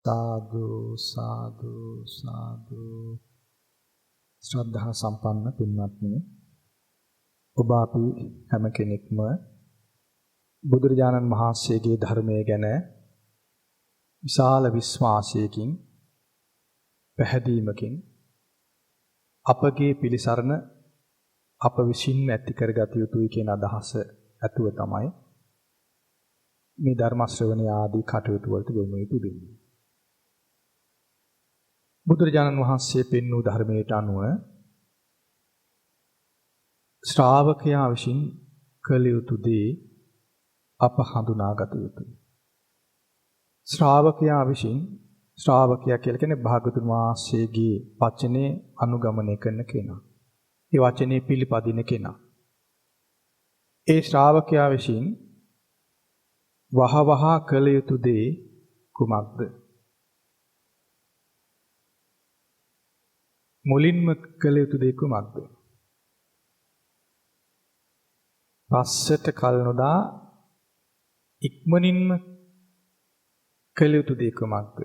සාදු සාදු සාදු. ශ්‍රද්ධා සම්පන්න පින්වත්නි, ඔබ අපි හැම කෙනෙක්ම බුදුරජාණන් වහන්සේගේ ධර්මයේ ගැන විශාල විශ්වාසයකින් පැහැදීමකින් අපගේ පිළිසරණ අප විසින් ඇති කරගත යුතුයි කියන අදහස ඇතුව තමයි මේ ධර්ම ශ්‍රවණය ආදී කටයුතු වලට යොමු වෙන්නේ. බුදුරජාණන් වහන්සේ පෙන්වූ ධර්මයට අනුව ශ්‍රාවකයා විසින් කළ යුතු දේ අප හඳුනාගත යුතුයි. ශ්‍රාවකයා විසින්, ශ්‍රාවකයා කියලා කියන්නේ භාගතුන් වහන්සේගේ වචනේ අනුගමනය කරන කෙනා. ඒ වචනේ පිළිපදින කෙනා. ඒ ශ්‍රාවකයා විසින් වහවහ කළ යුතු දේ කුමක්ද? මුලින්ම කළ යුතු දේ කුමක්ද? පස්සට කල නොදා ඉක්මනින්ම කළ යුතු දේ කුමක්ද?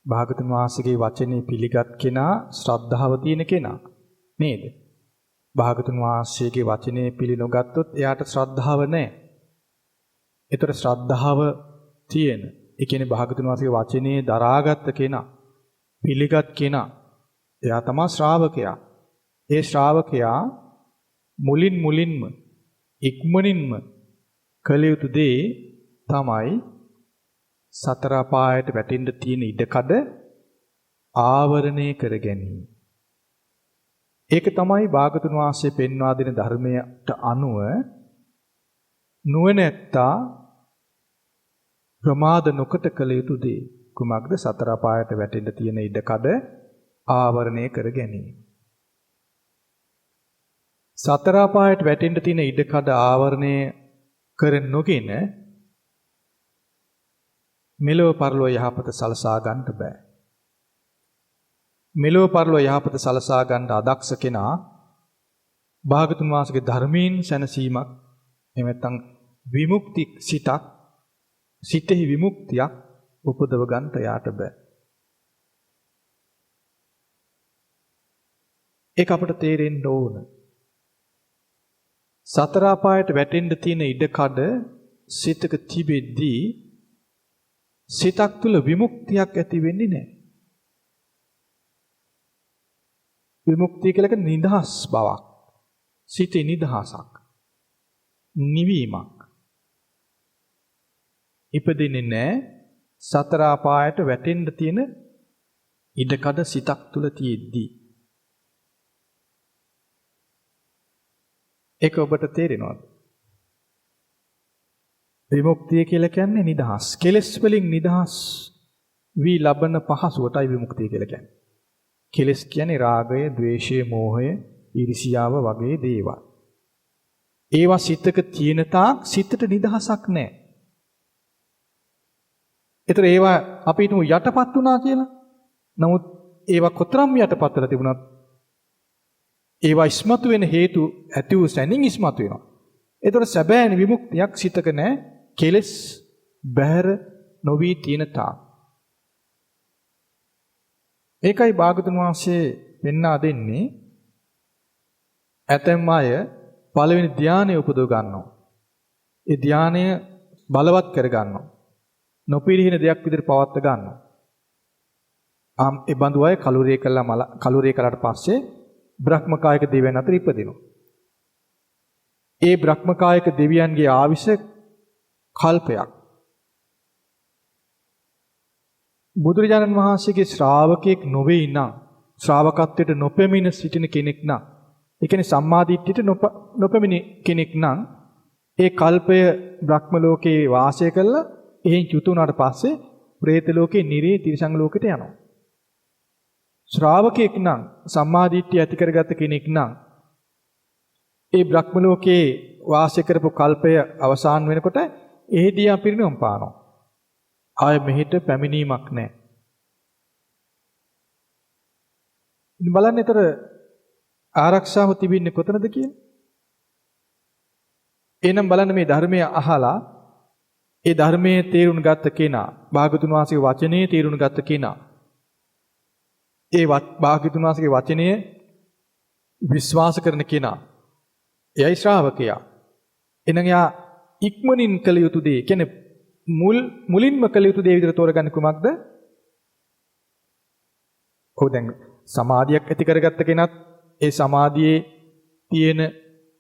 භාගතුන් වහන්සේගේ වචනේ පිළිගත් කෙනා ශ්‍රද්ධාව තියෙන කෙනා නේද? භාගතුන් වහන්සේගේ වචනේ පිළි නොගත්තොත් එයාට ශ්‍රද්ධාව නැහැ. ඒතර ශ්‍රද්ධාව තියෙන, ඒ කියන්නේ භාගතුන් වහන්සේගේ වචනේ දරාගත් කෙනා, පිළිගත් කෙනා, එයා තමයි ශ්‍රාවකයා. ඒ ශ්‍රාවකයා මුලින්ම ඉක්මනින්ම කළ යුතු දේ තමයි සතර අපායට වැටෙන්න තියෙන ඉඩකඩ ආවරණය කර ගැනීම. ඒක තමයි භාගතුන් වහන්සේ පෙන්වා දෙන ධර්මයට අනුව නුවණැත්තා ප්‍රමාද නොකොට කළ යුතු දේ කුමක්ද? සතර අපායට වැටෙන්න තියෙන ඉඩකඩ ආවරණය කර ගැනීම. සතර අපායට වැටෙන්න තියෙන ඉඩකඩ ආවරණය කර නොගෙන මෙලොව පරලොව යහපත සලසා ගන්නට බෑ. මෙලොව පරලොව යහපත සලසා ගන්න අදක්ෂ කෙනා භාගතුන් වහන්සේගේ ධර්මයෙන් සැනසීමක්, එහෙම නැත්නම් විමුක්ති සිතක්, සිතෙහි විමුක්තියක් උපදව ගන්නට යාට බෑ. ඒක අපට තේරෙන්න ඕන. සතර අපායට වැටෙන්න තියෙන ඉඩකඩ සිතක තිබෙද්දී සිතක් තුළ විමුක්තියක් ඇති වෙන්නේ නැහැ. විමුක්තිය කියලා කියන්නේ නිදහස් බවක්, සිතේ නිදහසක්, නිවීමක්. ඉපදෙන්නේ නැහැ සතර අපායට වැටෙන්න තියෙන ඉඩකඩ සිතක් තුළ තියෙද්දී. ඒක ඔබට තේරෙනවද? විමුක්තිය කියලා කියන්නේ නිදහස්. කෙලෙස් වලින් නිදහස් වී ලබන පහසුවටයි විමුක්තිය කියලා කියන්නේ. කෙලෙස් කියන්නේ රාගය, ద్వේෂය, මෝහය, ඊර්ෂියාව වගේ දේවල්. ඒවා සිතක තියෙන තාක් සිතට නිදහසක් නැහැ. ඒතර ඒවා අපි හිතමු යටපත් වුණා කියලා. නමුත් ඒවා කොතරම් යටපත් වෙලා තිබුණත් ඒවා ඉස්මතු වෙන හේතු ඇති වූ සැනින් ඉස්මතු වෙනවා. ඒතර සැබෑ විමුක්තියක් සිතක නැහැ. කෙලෙස් බැහැර නොවි තියෙන තාක්. ඒකයි භාගතුන් වහන්සේ පෙන්වා දෙන්නේ. ඇතැම් අය පළවෙනි ධානය උපදව ගන්නවා. ඒ ධානය බලවත් කර ගන්නවා. නොපිරිහින දෙයක් විදිහට පවත්ව ගන්නවා. ඒ බඳු අය කලුරිය කළාට පස්සේ බ්‍රහ්මකායක දෙවියන් අතර ඉපදිනවා. ඒ බ්‍රහ්මකායක දෙවියන්ගේ ආවිෂ කල්පයක්. බුදුරජාණන් වහන්සේගේ ශ්‍රාවකෙක් නොවේ නම්, ශ්‍රාවකත්වයට නොපැමිණ සිටින කෙනෙක් නම්, ඒ කියන්නේ සම්මාදිට්ඨියට නොපැමිණ කෙනෙක් නම්, ඒ කල්පය බ්‍රහ්ම ලෝකේ වාසය කළා. එහෙන් චුත වුණාට පස්සේ പ്രേත ලෝකේ, නිරේ, තිරිසන් ලෝකෙට යනවා. ශ්‍රාවකෙක් නම්, සම්මාදිට්ඨිය ඇති කරගත්ත කෙනෙක් නම්, ඒ බ්‍රහ්ම ලෝකේ වාසය කරපු කල්පය අවසන් වෙනකොට එහිදී අපිරිනොම් පානවා. ආය මෙහෙට පැමිණීමක් නැහැ. ඉතින් බලන්න ඊතර ආරක්ෂාව තිබෙන්නේ කොතනද කියලා? එහෙනම් බලන්න මේ ධර්මය අහලා ඒ ධර්මයේ තේරුම් ගත්ත කෙනා, භාගතුන් වහන්සේගේ වචනේ තේරුම් ගත්ත කෙනා, ඒ භාගතුන් වහන්සේගේ වචනය විශ්වාස කරන කෙනා, එයයි ශ්‍රාවකයා. එනං යා ඉක්මනින් කළ යුතු දේ, කියන්නේ මුලින්ම කළ යුතු දේ විදිහට තෝරගන්නේ කුමක්ද? ඔව් දැන් සමාධියක් ඇති කරගත්ත කෙනත් ඒ සමාධියේ තියෙන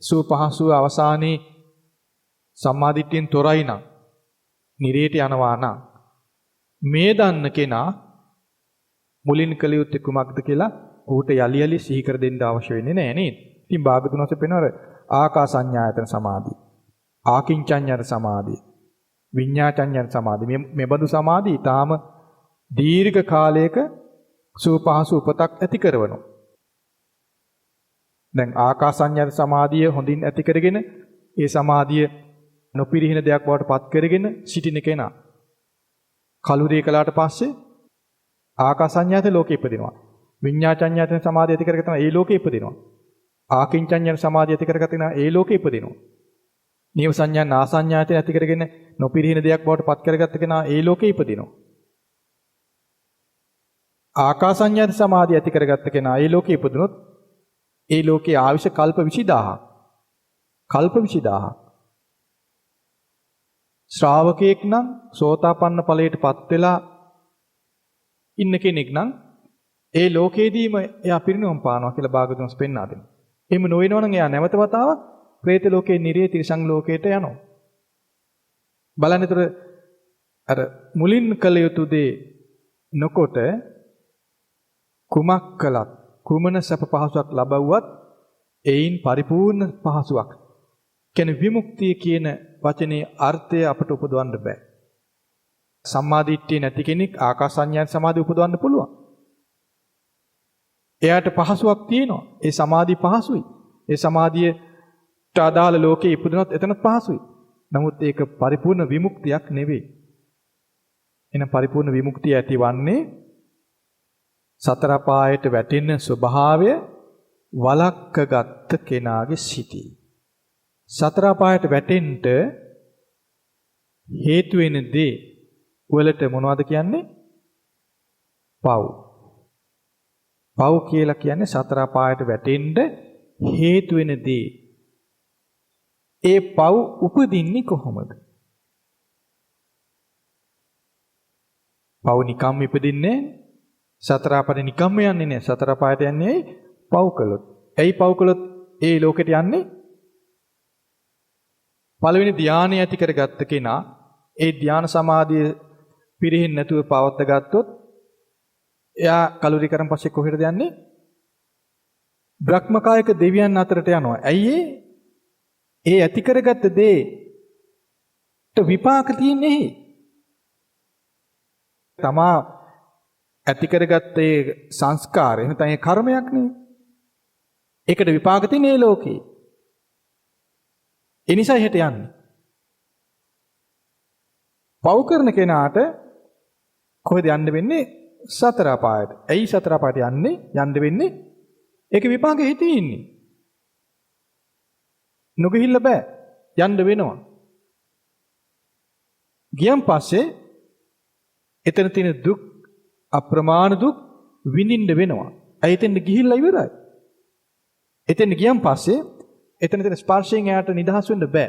සුවපහසු අවසානයේ සම්මාදිට්ඨියෙන් තොරයි නම්, නිරේට යනවා නම්, මේ දන්න කෙනා මුලින් කළ යුත්තේ කුමක්ද කියලා ඌට යලි යලි සිහි කර දෙන්න අවශ්‍ය වෙන්නේ නැහැ නේද? ඉතින් භාගතුන් වහන්සේ පෙන්වන ආකාසඤ්ඤායතන සමාධිය, ආකින්චඤ්ඤායතන සමාධිය, විඤ්ඤාචඤ්ඤායතන සමාධිය, මෙබඳු සමාධිය ඊටාම දීර්ඝ කාලයක සුවපහසු උපතක් ඇති කරනවා. දැන් ආකාසඤ්ඤායතන සමාධිය හොඳින් ඇති කරගෙන ඒ සමාධිය නොපිරිහින දෙයක් බවට පත් කරගෙන සිටින කෙනා කලුරිය කළාට පස්සේ ආකාසඤ්ඤායතන ලෝකෙ ඉපදිනවා. විඤ්ඤාචඤ්ඤායතන සමාධිය ඇති කරගත්තා ඒ ලෝකෙ ඉපදිනවා. ආකින්චඤ්ඤායතන සමාධිය ඇති කරගත්තා ඒ ලෝකෙ ඉපදිනවා. නීව සංඥා නාසඤ්ඤායතන ඇති කරගෙන නොපිරිහින දෙයක් බවට පත් කරගත්ත කෙනා ඒ ලෝකෙ ඉපදිනවා. ආකාසඤ්ඤායතන සමාධිය ඇති කරගත්ත කෙනා ඒ ලෝකෙ ඉපදුනොත් ඒ ලෝකේ ආයුෂ කල්ප 20000ක්. කල්ප 20000ක්. ශ්‍රාවකයෙක් නම් සෝතාපන්න ඵලයටපත් වෙලා ඉන්න කෙනෙක් නම් ඒ ලෝකේදීම එයා පිරිනොම් පානවා කියලා භාගතුන්ස් පෙන්වා දෙනවා. එහෙම නොවෙනවා නම් එයා නැවත වතාවක් പ്രേත ලෝකේ නිරේ තිරිසන් ලෝකයට යනවා. බලන්නතර අර මුලින් කළ යුතු දේ නොකොට කුමක් කළත් කුමන සැප පහසුවක් ලැබුවත් එයින් පරිපූර්ණ පහසුවක්. කියන්නේ විමුක්තිය කියන වචනේ අර්ථය අපට උපදවන්න බෑ. සම්මාදිට්ඨිය නැති කෙනෙක් ආකාසඤ්ඤායතන සමාධිය උපදවන්න පුළුවන්. එයාට පහසුවක් තියෙනවා. ඒ සමාධිය පහසුයි. ඒ සමාධියට අදාළ ලෝකේ ඉපදුනොත් එතනත් පහසුයි. නමුත් ඒක පරිපූර්ණ විමුක්තියක් නෙවෙයි. එන පරිපූර්ණ විමුක්තිය ඇතිවන්නේ සතර පායට වැටෙන ස්වභාවය වළක්කගත් කෙනාගේ සිටී. සතර පායට වැටෙන්න හේතු වෙන දේ වලට මොනවද කියන්නේ? පව්. පව් කියලා කියන්නේ සතර පායට වැටෙන්න හේතු වෙන දේ. ඒ පව් උපදින්නේ කොහොමද? පව් නිකම් ඉපදින්නේ සතර පායට නිකම්ම යන්නේ නැහැ. සතර පායට යන්නේ පව් කළොත්. ඇයි පව් කළොත් ඒ ලෝකෙට යන්නේ? පළවෙනි ධානය ඇති කරගත්ත කෙනා ඒ ධාන සමාධිය පිරෙහින් නැතුව පවත්ත ගත්තොත් එයා කලුරි කරන් පස්සේ කොහෙටද යන්නේ? බ්‍රහ්මකායක දෙවියන් අතරට යනවා. ඇයි ඒ ඇති කරගත්ත දේට විපාක තියෙන්නේ? තමා ඇති කරගත්ත ඒ සංස්කාරය එහෙනම් ඒ කර්මයක් නේ. ඒකට විපාක තියෙන්නේ මේ ලෝකේ. ඒ නිසා හෙට යන්නේ. පව් කරන කෙනාට කොහෙද යන්න වෙන්නේ? සතර අපායට. ඇයි සතර අපායට යන්න වෙන්නේ? ඒක විපාකෙ හිතේ ඉන්නේ. නොගිහිල්ල බෑ. යන්න වෙනවා. ගියන් පස්සේ එතන තියෙන දුක් අප්‍රමාණ දුක් විඳින්න වෙනවා. ඇයි එතෙන්ද ගිහිල්ලා ඉවරයි. එතෙන් ගියන් පස්සේ එතන තියෙන ස්පර්ශයෙන් එයාට නිදහස් වෙන්න බෑ.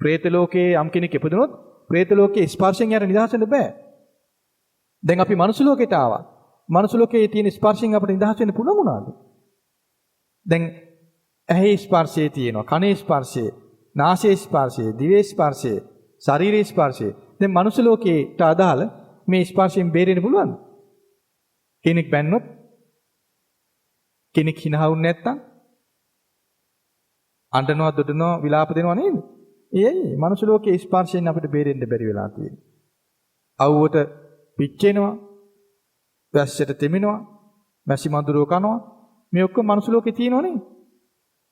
പ്രേත ලෝකයේ යම් කෙනෙක් ඉපදුනොත් പ്രേත ලෝකයේ ස්පර්ශයෙන් එයාට නිදහස් වෙන්න බෑ. දැන් අපි මනුස්ස ලෝකයට ආවා. මනුස්ස ලෝකයේ තියෙන ස්පර්ශයෙන් අපිට නිදහස් වෙන්න පුළුවන් වුණාද? දැන් ඇහි ස්පර්ශය තියෙනවා, කනේ ස්පර්ශය, නාසයේ ස්පර්ශය, දිවේ ස්පර්ශය, ශරීරයේ ස්පර්ශය. දැන් මනුස්ස ලෝකයට අදාළ මේ ස්පර්ශයෙන් බේරෙන්න පුළුවන්ද? කෙනෙක් බැන්නොත්, කෙනෙක් hina වුනේ නැත්තම් අඬනවා, දොඩනවා, විලාප දෙනවා නේද? ඒයි මනුස්ස ලෝකයේ ස්පර්ශයෙන් අපිට බේරෙන්න බැරි වෙලා තියෙන්නේ. අවුවට පිච්චෙනවා, වැස්සට තෙමිනවා, මැසි මඳුරෝ කනවා. මේ ඔක්කොම මනුස්ස ලෝකේ තියෙනවනේ.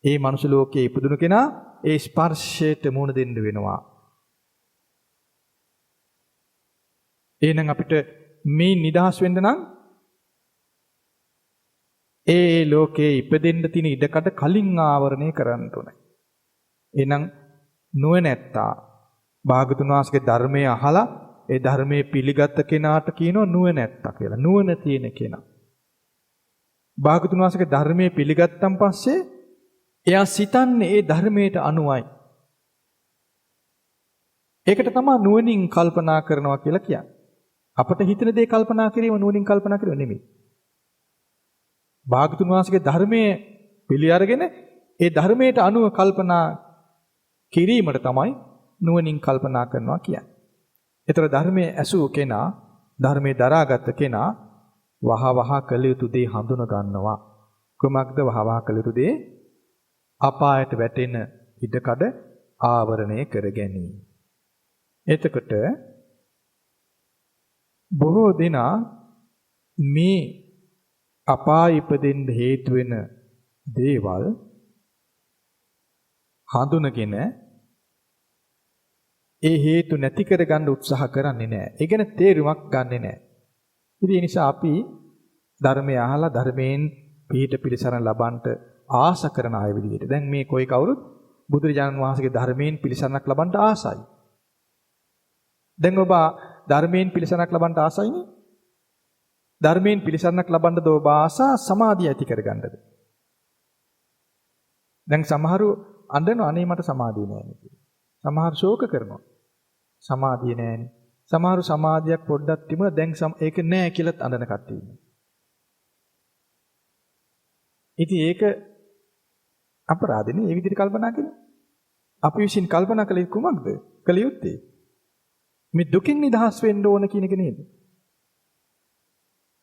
ඒ මනුස්ස ලෝකයේ ඉපදුණු කෙනා ඒ ස්පර්ශයට මුහුණ දෙන්න වෙනවා. එහෙනම් අපිට මේ නිදහස් වෙන්න නම් ඒ ලෝකයේ ඉපදෙන්න තියෙන ඉඩකඩ කලින් ආවරණය කරන්න ඕනේ. එහෙනම් නුවණැත්තා භාගතුන් වහන්සේගේ ධර්මය අහලා ඒ ධර්මයේ පිළිගත් කෙනාට කියනවා නුවණැත්තා කියලා. නුවණ තියෙන කෙනා. භාගතුන් වහන්සේගේ ධර්මයේ පිළිගත්තන් පස්සේ එයා සිතන්නේ ඒ ධර්මයට අනුවයි. ඒකට තමයි නුවණින් කල්පනා කරනවා කියලා කියන්නේ. අපට හිතන දේ කල්පනා කිරීම නුවණින් කල්පනා කිරීම නෙමෙයි. භාගතුන් වහන්සේගේ ධර්මයේ පිළි අරගෙන ඒ ධර්මයට අනුව කල්පනා කිරීමට තමයි නුවණින් කල්පනා කරනවා කියන්නේ. ඒතර ධර්මයේ ඇසූ කෙනා, ධර්මයේ දරාගත් කෙනා වහ කළ යුතු දේ හඳුන ගන්නවා. කුමක්ද වහ කළ යුතු දේ? අපායට වැටෙන ඉඩකඩ ආවරණය කර ගැනීම. එතකොට බොහෝ දෙනා මේ අපාය ඉපදෙන්න හේතු වෙන දේවල් හඳුනගෙන ඒ හේතු නැති කරගන්න උත්සාහ කරන්නේ නැහැ. ඒ ගැන තේරුමක් ගන්නෙ නැහැ. ඉතින් ඒ නිසා අපි ධර්මය අහලා ධර්මයෙන් පිහිට පිළිසරණ ලබන්නට ආස කරන අය විදිහට. දැන් මේ කොයි කවුරුත් බුදුරජාණන් වහන්සේගේ ධර්මයෙන් පිළිසරණක් ලබන්නට ආසයි. දැන් ඔබ ධර්මයෙන් පිළිසරණක් ලබන්නට ආසයිනේ. ධර්මයෙන් පිළිසරණක් ලබන්නද ඔබ ආසා සමාධිය ඇති කරගන්නද? දැන් සමහරු අඬනවා අනේ මට සමාධිය නැහැ කියලා. සමහරු ශෝක කරනවා. සමාධිය නැහැනේ. සමහරු සමාධියක් පොඩ්ඩක් තිබුණා දැන් ඒක නැහැ කියලාත් අඬන කට්ටිය ඉන්නවා. ඉතින් ඒක අපරාධනේ. මේ විදිහට කල්පනා කරන්නේ. අපි විසින් කල්පනා කළේ කුමක්ද? කළ යුත්තේ මේ දුකින් නිදහස් වෙන්න ඕන කියන එක නේද?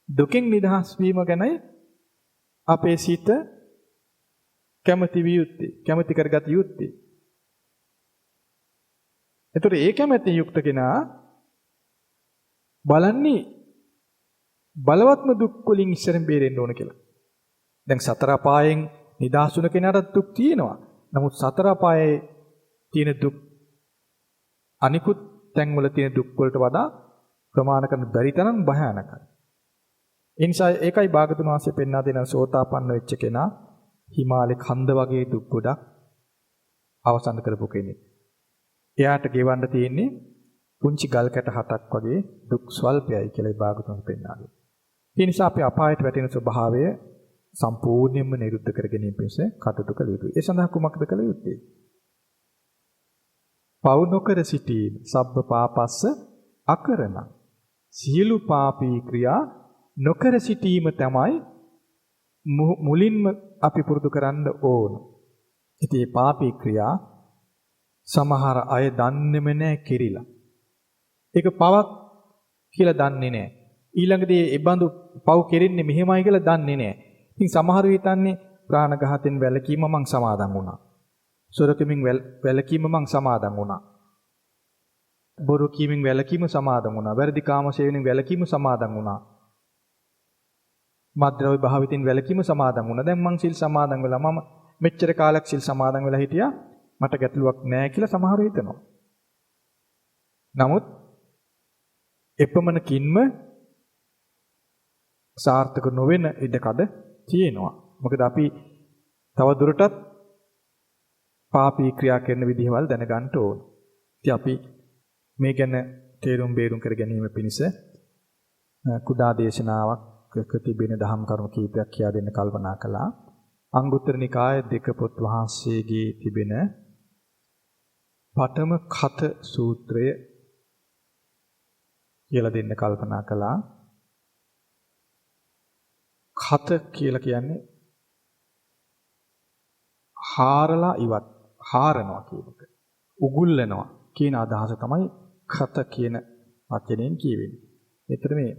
දුකින් නිදහස් වීම ගැනයි අපේ සිත කැමැති විය යුත්තේ, කැමැති කරගත යුත්තේ. ඒතර ඒ කැමැති යුක්ත කෙනා බලන්නේ බලවත්ම දුක් වලින් ඉස්සරෙන් බේරෙන්න ඕන කියලා. දැන් සතර අපායෙන් නිදහස් වුණ කෙනාට දුක් තියෙනවා. නමුත් සතර අපායේ තියෙන දුක් අනිකුත් තැන්වල තියෙන දුක් වලට වඩා ප්‍රමාණ කරන්න බැරි තරම් භයානකයි. ඒ නිසා ඒකයි භාගතුන් වහන්සේ පෙන්වා දෙන සෝතාපන්න වෙච්ච කෙනා හිමාලේ කන්ද වගේ දුක් ගොඩක් අවසන් කරපු කෙනෙක්. එයාට ගෙවන්න තියෙන්නේ පුංචි ගල් කැට 7ක් වගේ දුක් ස්වල්පයයි කියලා භාගතුන් පෙන්වා දෙනවා. ඒ නිසා අපි අපායට වැටෙන ස්වභාවය සම්පූර්ණයෙන්ම නිරුද්ධ කර ගැනීම පිණිස කටයුතු කළ යුතුයි. ඒ සඳහා කුමක්ද කළ යුත්තේ? පව් නොකර සිටීම, සබ්බ පාපස්ස අකරණ. සියලු පාපී ක්‍රියා නොකර සිටීම තමයි මුලින්ම අපි පුරුදු කරන්න ඕන. ඉතින් මේ පාපී ක්‍රියා සමහර අය දන්නේම නැහැ කිරිලා. ඒක පවක් කියලා දන්නේ නැහැ. ඊළඟදී ඒ බඳු පව් කෙරෙන්නේ මෙහෙමයි කියලා දන්නේ නැහැ. ඉතින් සමහර හිතන්නේ ප්‍රාණඝාතෙන් වැළකීම මං සමාදන් වුණා. සොරකමින් වැළකීම මං සමාදන් වුණා. බොරු කීමෙන් වැළකීම සමාදන් වුණා. වැරදි කාම සේවනයෙන් වැළකීම සමාදන් වුණා. මද්ද්‍රව්‍ය භාවිතින් වැළකීම සමාදන් වුණා. දැන් මං සිල් සමාදන් වෙලා මම මෙච්චර කාලයක් සිල් සමාදන් වෙලා හිටියා. මට ගැටලුවක් නැහැ කියලා සමහරව හිතනවා. නමුත් එපමණකින්ම සාර්ථක නොවන ඉඩකඩ තියෙනවා. මොකද අපි තව දුරටත් පාපී ක්‍රියා කරන විදිහවල් දැනගන්න ඕන. ඉතින් අපි මේ ගැන තේරුම් බේරුම් කර ගැනීම පිණිස කුඩා දේශනාවක් තිබෙන දහම් කරුණු කීපයක් කියා දෙන්න කල්පනා කළා. අංගුත්තර නිකාය දෙක පොත් වහන්සේගේ තිබෙන පඨම කත සූත්‍රය කියලා දෙන්න කල්පනා කළා. කත කියලා කියන්නේ හාරලා ඉවත්, හාරනවා කියන එක. උගුල්ලනවා කියන අදහස තමයි කත කියන වචනයෙන් කියවෙන්නේ. ඒතර මේ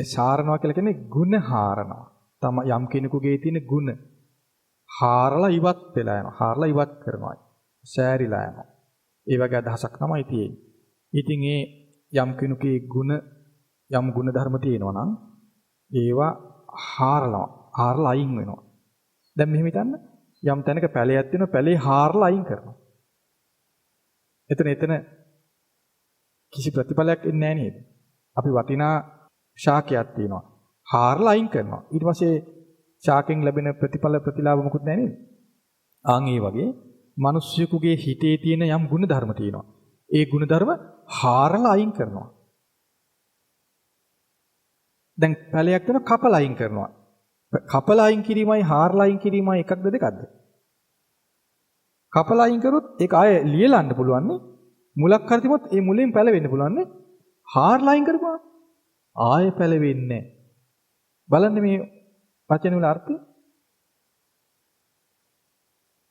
සාරනවා කියලා කියන්නේ ಗುಣ හාරනවා. තම යම් කෙනෙකුගේ තියෙන ಗುಣ හාරලා ඉවත් වෙලා යනවා. හාරලා ඉවත් කරනවා. සෑරිලා යනවා. ඒ වගේ අදහසක් තමයි තියෙන්නේ. ඉතින් ඒ යම් කෙනෙකුගේ ಗುಣ යම් ಗುಣ ධර්ම තියෙනවා නම් ඒවා හාරලා අයින් වෙනවා. දැන් මෙහෙම හිතන්න යම් තැනක පැලයක් තියෙනවා පැලේ හාරලා අයින් කරනවා. එතන කිසි ප්‍රතිඵලයක් එන්නේ නැහැ නේද? අපි වටිනා ශාකයක් තියෙනවා. හාරලා අයින් කරනවා. ඊට පස්සේ ශාකෙන් ලැබෙන ප්‍රතිලාභ මොකුත් නැහැ නේද? ආන් ඒ වගේ මිනිස්සුකගේ හිතේ තියෙන යම් ගුණ ධර්ම තියෙනවා. ඒ ಗುಣධර්ම හාරලා අයින් කරනවා. දැන් පැලයක් වෙන කපලා අයින් කරනවා. කපලා අයින් කිරීමයි හාරලා අයින් කිරීමයි එකක්ද දෙකක්ද? කපලා අයින් කරොත් ඒක ආයෙ ලියලන්න පුළුවන් නේ. මුලක් හරි තිබොත් ඒ මුලින් පැලවෙන්න පුළුවන් නේ. හාරලා අයින් කරපුවා ආයෙ පැලවෙන්නේ නැහැ. බලන්න මේ වචන වල අර්ථය.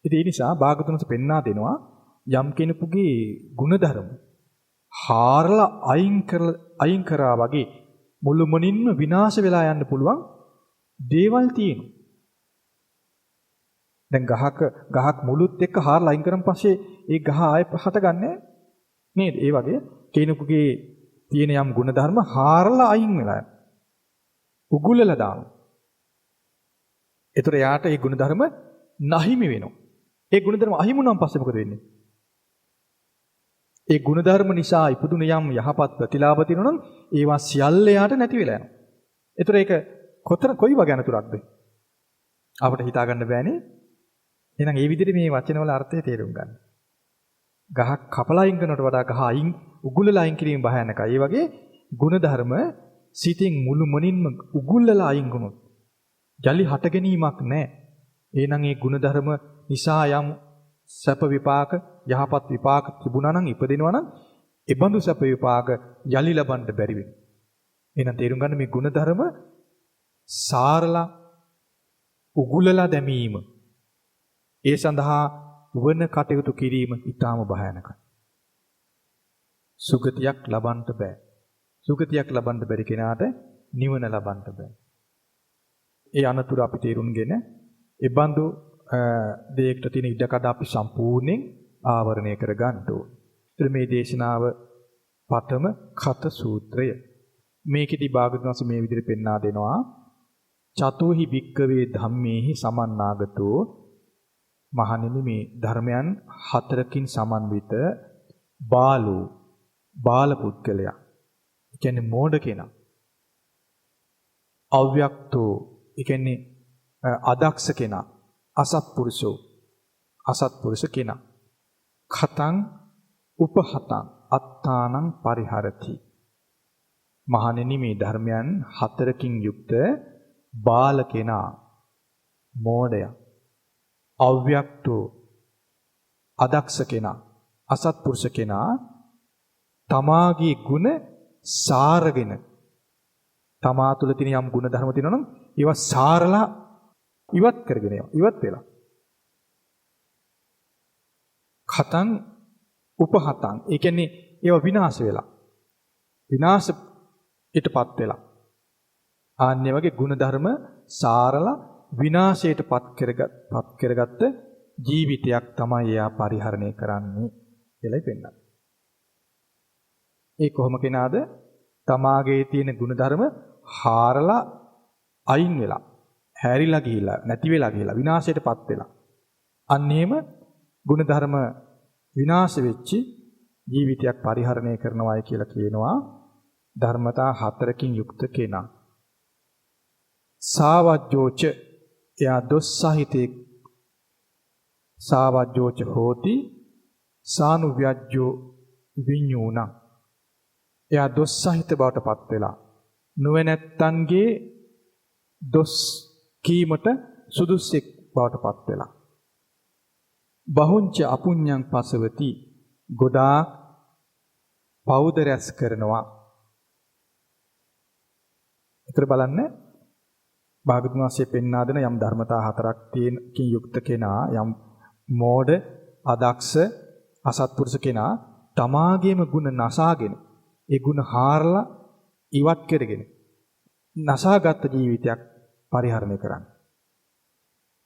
ඉතින් ඒ නිසා භාගතුන්ස පෙන්වා දෙනවා යම් කෙනෙකුගේ ಗುಣධර්ම හාරලා අයින් කරා වගේ මුළුමනින්ම විනාශ වෙලා යන්න පුළුවන් දේවල් තියෙනවා. දැන් ගහක් මුළුත් එක්ක හාරලා අයින් කරන් පස්සේ ඒ ගහ ආයෙ හටගන්නේ නේද? ඒ වගේ කෙනෙකුගේ තියෙන යම් ಗುಣධර්ම හාරලා අයින් වෙලා උගුලලා දානවා. ඒතර යාට ඒ ಗುಣධර්ම නැහිමි වෙනවා. ඒ ಗುಣධර්ම අහිමුණන් පස්සේ මොකද වෙන්නේ? ඒ ಗುಣධර්ම නිසා ඉපදුන යම් යහපත් ප්‍රතිලාභ තියෙනවා නම් ඒවා සියල්ල යාට නැති වෙලා යනවා. ඒතර ඒක කොයි වගේ අනතුරක්ද? අපිට හිතා ගන්න බෑනේ. එහෙනම් මේ විදිහට මේ වචනවල අර්ථය තේරුම් ගන්න. ගහක් කපලා අයින් කරනවට වඩා ගහ උගුලලා අයින් කිරීම භයානකයි. ඒ වගේ ಗುಣධර්ම සිතින් මුළු මොනින්ම උගුල්ලලා අයින් වුණොත් ජලි හට ගැනීමක් නැහැ. එහෙනම් ඒ ಗುಣධර්ම නිසා යම් සැප විපාක යහපත් විපාක තිබුණා නම් ඉපදිනවා නම් ඒ බඳු සැප විපාක යලි ලබන්න බැරි වෙනවා. එහෙනම් තේරුම් ගන්න මේ ಗುಣධර්ම සාරලා උගුලලා දැමීම ඒ සඳහා වන කටයුතු කිරීම ඊටාම භයානකයි. සුගතියක් ලබන්න බෑ. සුගතියක් ලබන්න බැරි කෙනාට නිවන ලබන්න බෑ. ඒ අනතුරු අපි තේරුම්ගෙන ඒ බඳු දෙයකට තියෙන ඉඩකඩ අපි සම්පූර්ණයෙන් ආවරණය කර ගන්න ඕනේ. ඒතර මේ දේශනාව පඨම කත සූත්‍රය. මේකෙදි භාගතුන්ස මේ විදිහට පෙන්වා දෙනවා. චතුහි භික්කවේ ධම්මේහි සමන්නාගතෝ මහණෙනි මේ ධර්මයන් හතරකින් සමන්විත බාල පුද්ගලයා. ඒ කියන්නේ මෝඩ කෙනා. අව්‍යක්තෝ ඒ කියන්නේ අදක්ෂ කෙනා. අසත්පුරුෂ කෙනා. khතං උපහතං අත්තානං පරිහරති. මහණෙනි මේ ධර්මයන් හතරකින් යුක්ත බාල කෙනා මෝඩයා. අව්‍යක්තෝ අදක්ෂ කෙනා අසත්පුරුෂ කෙනා තමාගේ ගුණ සාරගෙන තමා තුළ තියෙන යම් ගුණ ධර්ම තියෙනවා නම් ඒවා සාරලා ඉවත් කරගෙන ඉවත් වෙලා khතං උපහතං ඒ කියන්නේ ඒවා විනාශ වෙලා විනාශයටපත් වෙලා ආන්නේ වගේ ගුණ ධර්ම සාරලා විනාශයටපත් කරගත්ත ජීවිතයක් තමයි එයා පරිහරණය කරන්නේ කියලා පෙන්නනවා. ඒ කොහොම කෙනාද? තමාගේ තියෙන ಗುಣධර්ම හාරලා අයින් වෙලා, හැරිලා ගිහිලා, නැති වෙලා ගිහිලා, විනාශයටපත් වෙලා. අන්න එහෙම ಗುಣධර්ම විනාශ වෙච්චි ජීවිතයක් පරිහරණය කරනවායි කියලා කියනවා. ධර්මතා හතරකින් යුක්ත කෙනා. සාවජ්ජෝච එයා දොස් සහිතේ සාවජ්ජෝච හෝති සානුව්‍යජ්ජෝ විඤ්ඤූණ. එයා දොස් සහිත බවට පත් වෙලා නොවැනැත්තන්ගේ දොස් කීමට සුදුස්සෙක් බවට පත් වෙලා. බහුංච අපුඤ්ඤං පසවති ගොඩාක් පෞද රැස් කරනවා. ඊතර බලන්න භාගතුන් වහන්සේ පෙන්වා දෙන යම් ධර්මතා හතරක් තියෙනකින් යුක්ත කෙනා යම් මෝඩ අදක්ෂ අසත්පුරුෂ කෙනා තමාගේම ගුණ නසාගෙන ඒ ගුණ හාරලා ඉවත් කරගෙන නසාගත් ජීවිතයක් පරිහරණය කරන්න.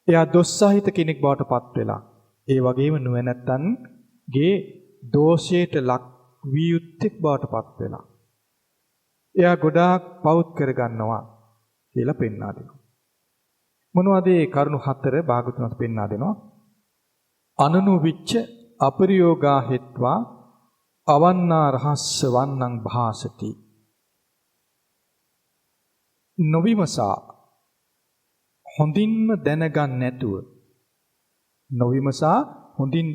එයා දොස් සහිත කෙනෙක් බවට පත් වෙලා ඒ වගේම නුවණැත්තන්ගේ දෝෂයට ලක් විය යුත්තේක් බවට පත් වෙලා එයා ගොඩාක් පෞත් කරගන්නවා කියලා පෙන්වා දෙනවා. මොනවද ඒ කරුණු හතර භාගතුන්ස් පෙන්වා දෙනවා? අනනුවිච්ච අපරියෝගා හෙත්වා අවන්නා රහස්ස වන්නං භාසති. නොවිමසා හොඳින්ම දැනගන්න නැතුව නොවිමසා හොඳින්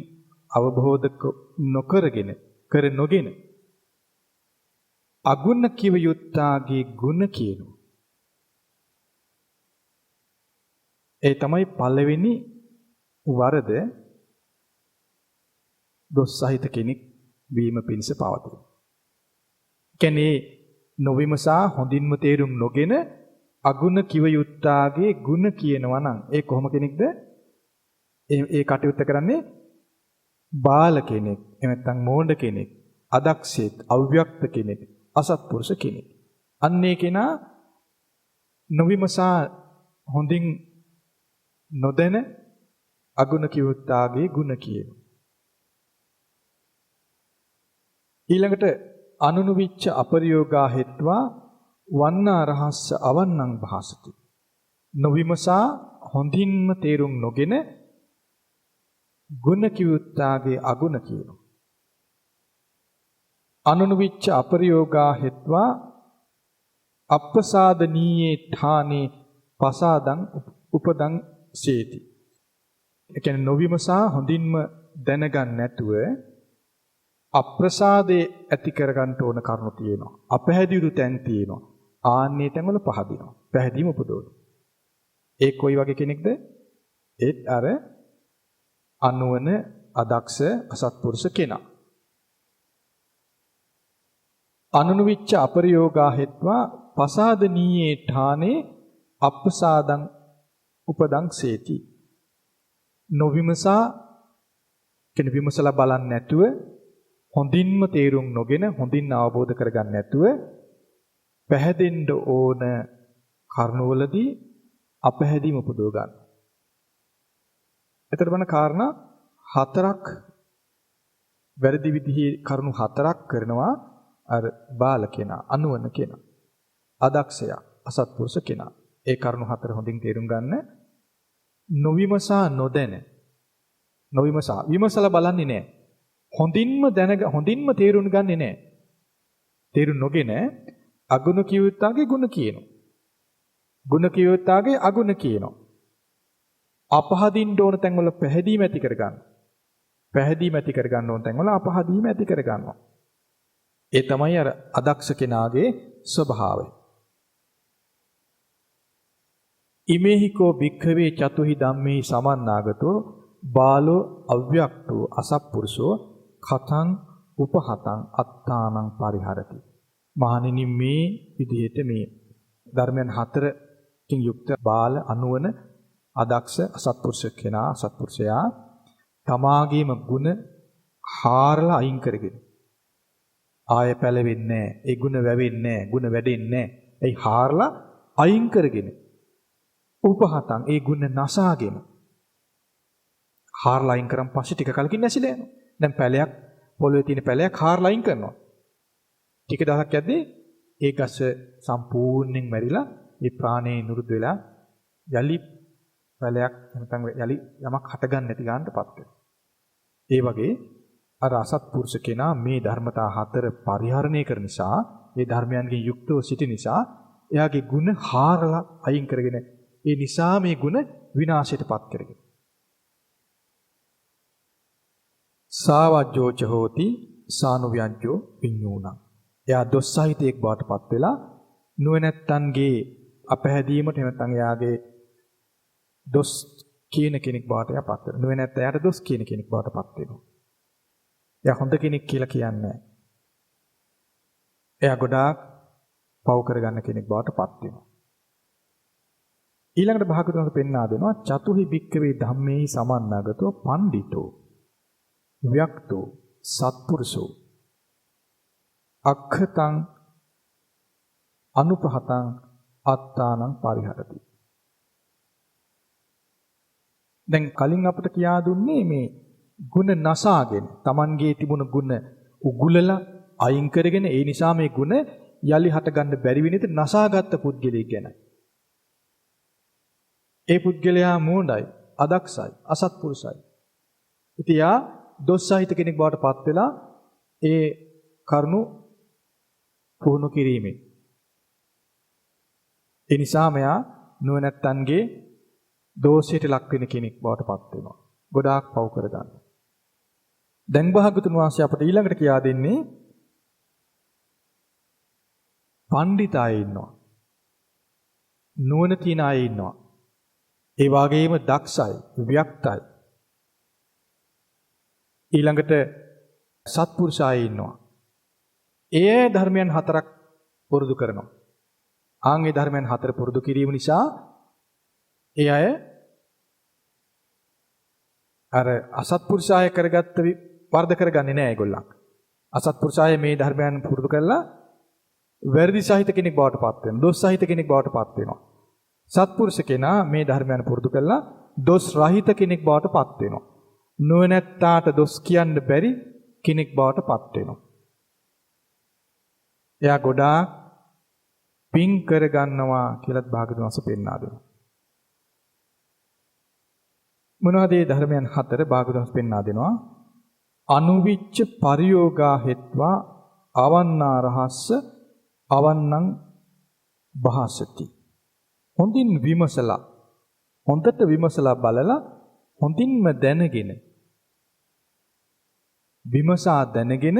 අවබෝධ නොකරගෙන කර නොගෙන අගුණ කිව යුත්තාගේ ගුණ කියනවා. ඒ තමයි පළවෙනි වරද දොස් සහිත කෙනෙක් වීම පිණිස පවතින. කියන්නේ නොවිමසා හොඳින්ම තේරුම් නොගෙන අගුණ කිව යුත්තාගේ ගුණ කියනවා නම් ඒ කොහොම කෙනෙක්ද? ඒ කටයුත්ත කරන්නේ බාල කෙනෙක්, එහෙම නැත්නම් මෝඩ කෙනෙක්, අදක්ෂෙක්, අව්‍යක්ත කෙනෙක්, අසත්පුරුෂ කෙනෙක්. අන්නේ කෙනා නොවිමසා හොඳින් නොදැන අගුණ කිව යුත්තාගේ ගුණ කියනවා. ඊළඟට අනුනුවිච්ච අපරියෝගා හෙත්වා වන්නා රහස්ස අවන්නං භාසති. නොවිමසා හොඳින්ම තේරුම් නොගෙන ගුණ කිව්ත්තාගේ අගුණ කියනවා. අනුනුවිච්ච අපරියෝගා හෙත්වා අප්පසාදනීයේ ඨානේ පසාදං උපදං සේති. ඒ කියන්නේ නොවිමසා හොඳින්ම දැනගන්න නැතුව අප්‍රසාදේ ඇති කරගන්න ඕන කරුණු තියෙනවා. අපහැදියුරු තැන් තියෙනවා. ආන්නේ තැන්වල පහදිනවා. පැහැදීම උපදවනවා. ඒ කොයි වගේ කෙනෙක්ද? ඒත් අර අනුවන අදක්ෂ අසත්පුරුෂ කෙනා. අනුනුවිච්ච අපරියෝගා හෙත්වා පසාදනීයේ ඨානේ අප්‍රසාදං උපදං සේති. නොවිමසා කෙනෙක් විමසලා බලන්නේ නැතුව හොඳින්ම තේරුම් නොගෙන හොඳින් අවබෝධ කරගන්න නැතුව පැහැදෙන්න ඕන කරුණවලදී අපහැදීම උපදව ගන්න. එතකොට මන කාරණා හතරක් වැරදි විදිහේ කරුණු හතරක් කරනවා අර බාල කෙනා, අනුවන කෙනා, අදක්ෂයා, අසත්පුරුෂ කෙනා. ඒ කරුණු හතර හොඳින් තේරුම් ගන්න. නොවිමසා නොදැන. නොවිමසා විමසලා බලන්නේ නැහැ. හොඳින්ම තේරුම් ගන්නේ නැහැ. තේරුම් නොගෙන අගුණ කියුත්තාගේ ගුණ කියනවා. ගුණ කියුත්තාගේ අගුණ කියනවා. අපහදින්න ඕන තැන්වල පැහැදීම ඇති කරගන්න. පැහැදීම ඇති කරගන්න ඕන තැන්වල අපහදීම ඇති කරගන්නවා. ඒ තමයි අර අදක්ෂ කෙනාගේ ස්වභාවය. ඉමේහිකෝ භික්ඛවේ චතුහි ධම්මේ සමන්නාගතෝ බාලෝ අව්‍යක්තෝ අසත්පුරුෂෝ කතං උපහතං අත්තානං පරිහරති. මහණෙනි මේ විදිහට මේ ධර්මයන් හතරකින් යුක්ත බාල අනුවන අදක්ෂ අසත්පුරුෂ කෙනා අසත්පුරුෂයා තමාගේම ගුණ හාරලා අයින් කරගෙන ආය පැලවෙන්නේ නැහැ. ඒ ගුණ වැවෙන්නේ නැහැ. ගුණ වැඩෙන්නේ නැහැ. ඒ හාරලා අයින් කරගෙන උපහතං ඒ ගුණ නසාගෙන හාරලා අයින් කරන් පස්සේ ටික කලකින් නැසිලා යනවා. දැන් පැලයක් පොළවේ තියෙන පැලයක් හාරලා අයින් කරනවා. ටික දවසක් යද්දී ඒ ගස සම්පූර්ණයෙන් මැරිලා ඒ ප්‍රාණේ නිරුද්ධ වෙලා යලි පැලයක් නැත්නම් යලි යමක් හටගන්න නැති ගන්නටපත් වෙනවා. ඒ වගේ අර අසත්පුරුෂ කෙනා මේ ධර්මතා හතර පරිහරණය කරන නිසා, මේ ධර්මයන්ගෙන් යුක්තව සිටි නිසා එයාගේ ගුණ හාරලා අයින් කරගෙන ඒ නිසා මේ ගුණ විනාශයටපත් කරගෙන සාවජ්ජෝච හෝති සානුව්‍යංජෝ විඤ්ඤූණං. එයා දොස් සහිතෙක් බවටපත් වෙලා නුවණැත්තන්ගේ අපහැදීමට නැත්නම් එයාගේ දොස් කියන කෙනෙක් බවට එයාපත් වෙනවා. නුවණැත්ත එයාට දොස් කියන කෙනෙක් බවටපත් වෙනවා. එයා හොඳ කෙනෙක් කියලා කියන්නේ නැහැ. එයා ගොඩාක් පව් කරගන්න කෙනෙක් බවටපත් වෙනවා. ඊළඟට භාගතුන්ට පෙන්වා දෙනවා චතුහි භික්ඛවේ ධම්මේහි සමන්නාගතෝ පණ්ඩිතෝ ව්‍යක්තෝ සත්පුරුෂෝ අක්ඛතං අනුපහතං අත්තානං පරිහරති. දැන් කලින් අපිට කියා දුන්නේ මේ ගුණ නසාගෙන Tamanගේ තිබුණ ගුණ උගුලලා අයින් කරගෙන ඒ නිසා මේ ගුණ යලි හට ගන්න බැරි විදිහට නසාගත්ත පුද්ගලයෙක් ගැනයි. ඒ පුද්ගලයා මෝඩයි, අදක්ෂයි, අසත්පුරුෂයි. ඉතින් යා දොස් සහිත කෙනෙක් බවට පත් වෙලා ඒ කරුණු පුහුණු කිරීමෙන්. ඒ නිසා මෙයා නුවණැත්තන්ගේ දෝෂයට ලක් වෙන කෙනෙක් බවට පත් වෙනවා. ගොඩාක් පව් කරගන්නවා. දැන් භාගතුන් වහන්සේ අපට ඊළඟට කියා දෙන්නේ පඬිත අය ඉන්නවා. නුවණ තියන අය ඉන්නවා. ඒ වගේම දක්ෂයි, ව්‍යක්තයි. ඊළඟට සත්පුරුෂ අය ඉන්නවා. ඒ ධර්මයන් හතරක් පුරුදු කරනවා. ආන්ගේ ධර්මයන් හතර පුරුදු කිරීම නිසා ඒ අය අර අසත්පුරුෂාය කරගත්ත වර්ධ කරගන්නේ නැහැ ඒගොල්ලන්. අසත්පුරුෂාය මේ ධර්මයන් පුරුදු කරලා වැරදි සහිත කෙනෙක් බවට පත් වෙනවා. දොස් සහිත කෙනෙක් බවට පත් වෙනවා. සත්පුරුෂ කෙනා මේ ධර්මයන් පුරුදු කරලා දොස් රහිත කෙනෙක් බවට පත් වෙනවා. නුවණැත්තාට දොස් කියන්න බැරි කෙනෙක් බවට පත් වෙනවා. එයා ගොඩාක් පින් කරගන්නවා කියලාත් භාගතුන් වහන්සේ පෙන්වා දෙනවා. මොනවද මේ ධර්මයන් හතර භාගතුන් වහන්සේ පෙන්වා දෙනවා? අනුවිච්ච පරියෝගා හෙත්වා අවන්නා රහස්ස අවන්නං භාසති. හොඳින් විමසලා හොඳට විමසලා බලලා හොඳින්ම දැනගෙන විමසා දැනගෙන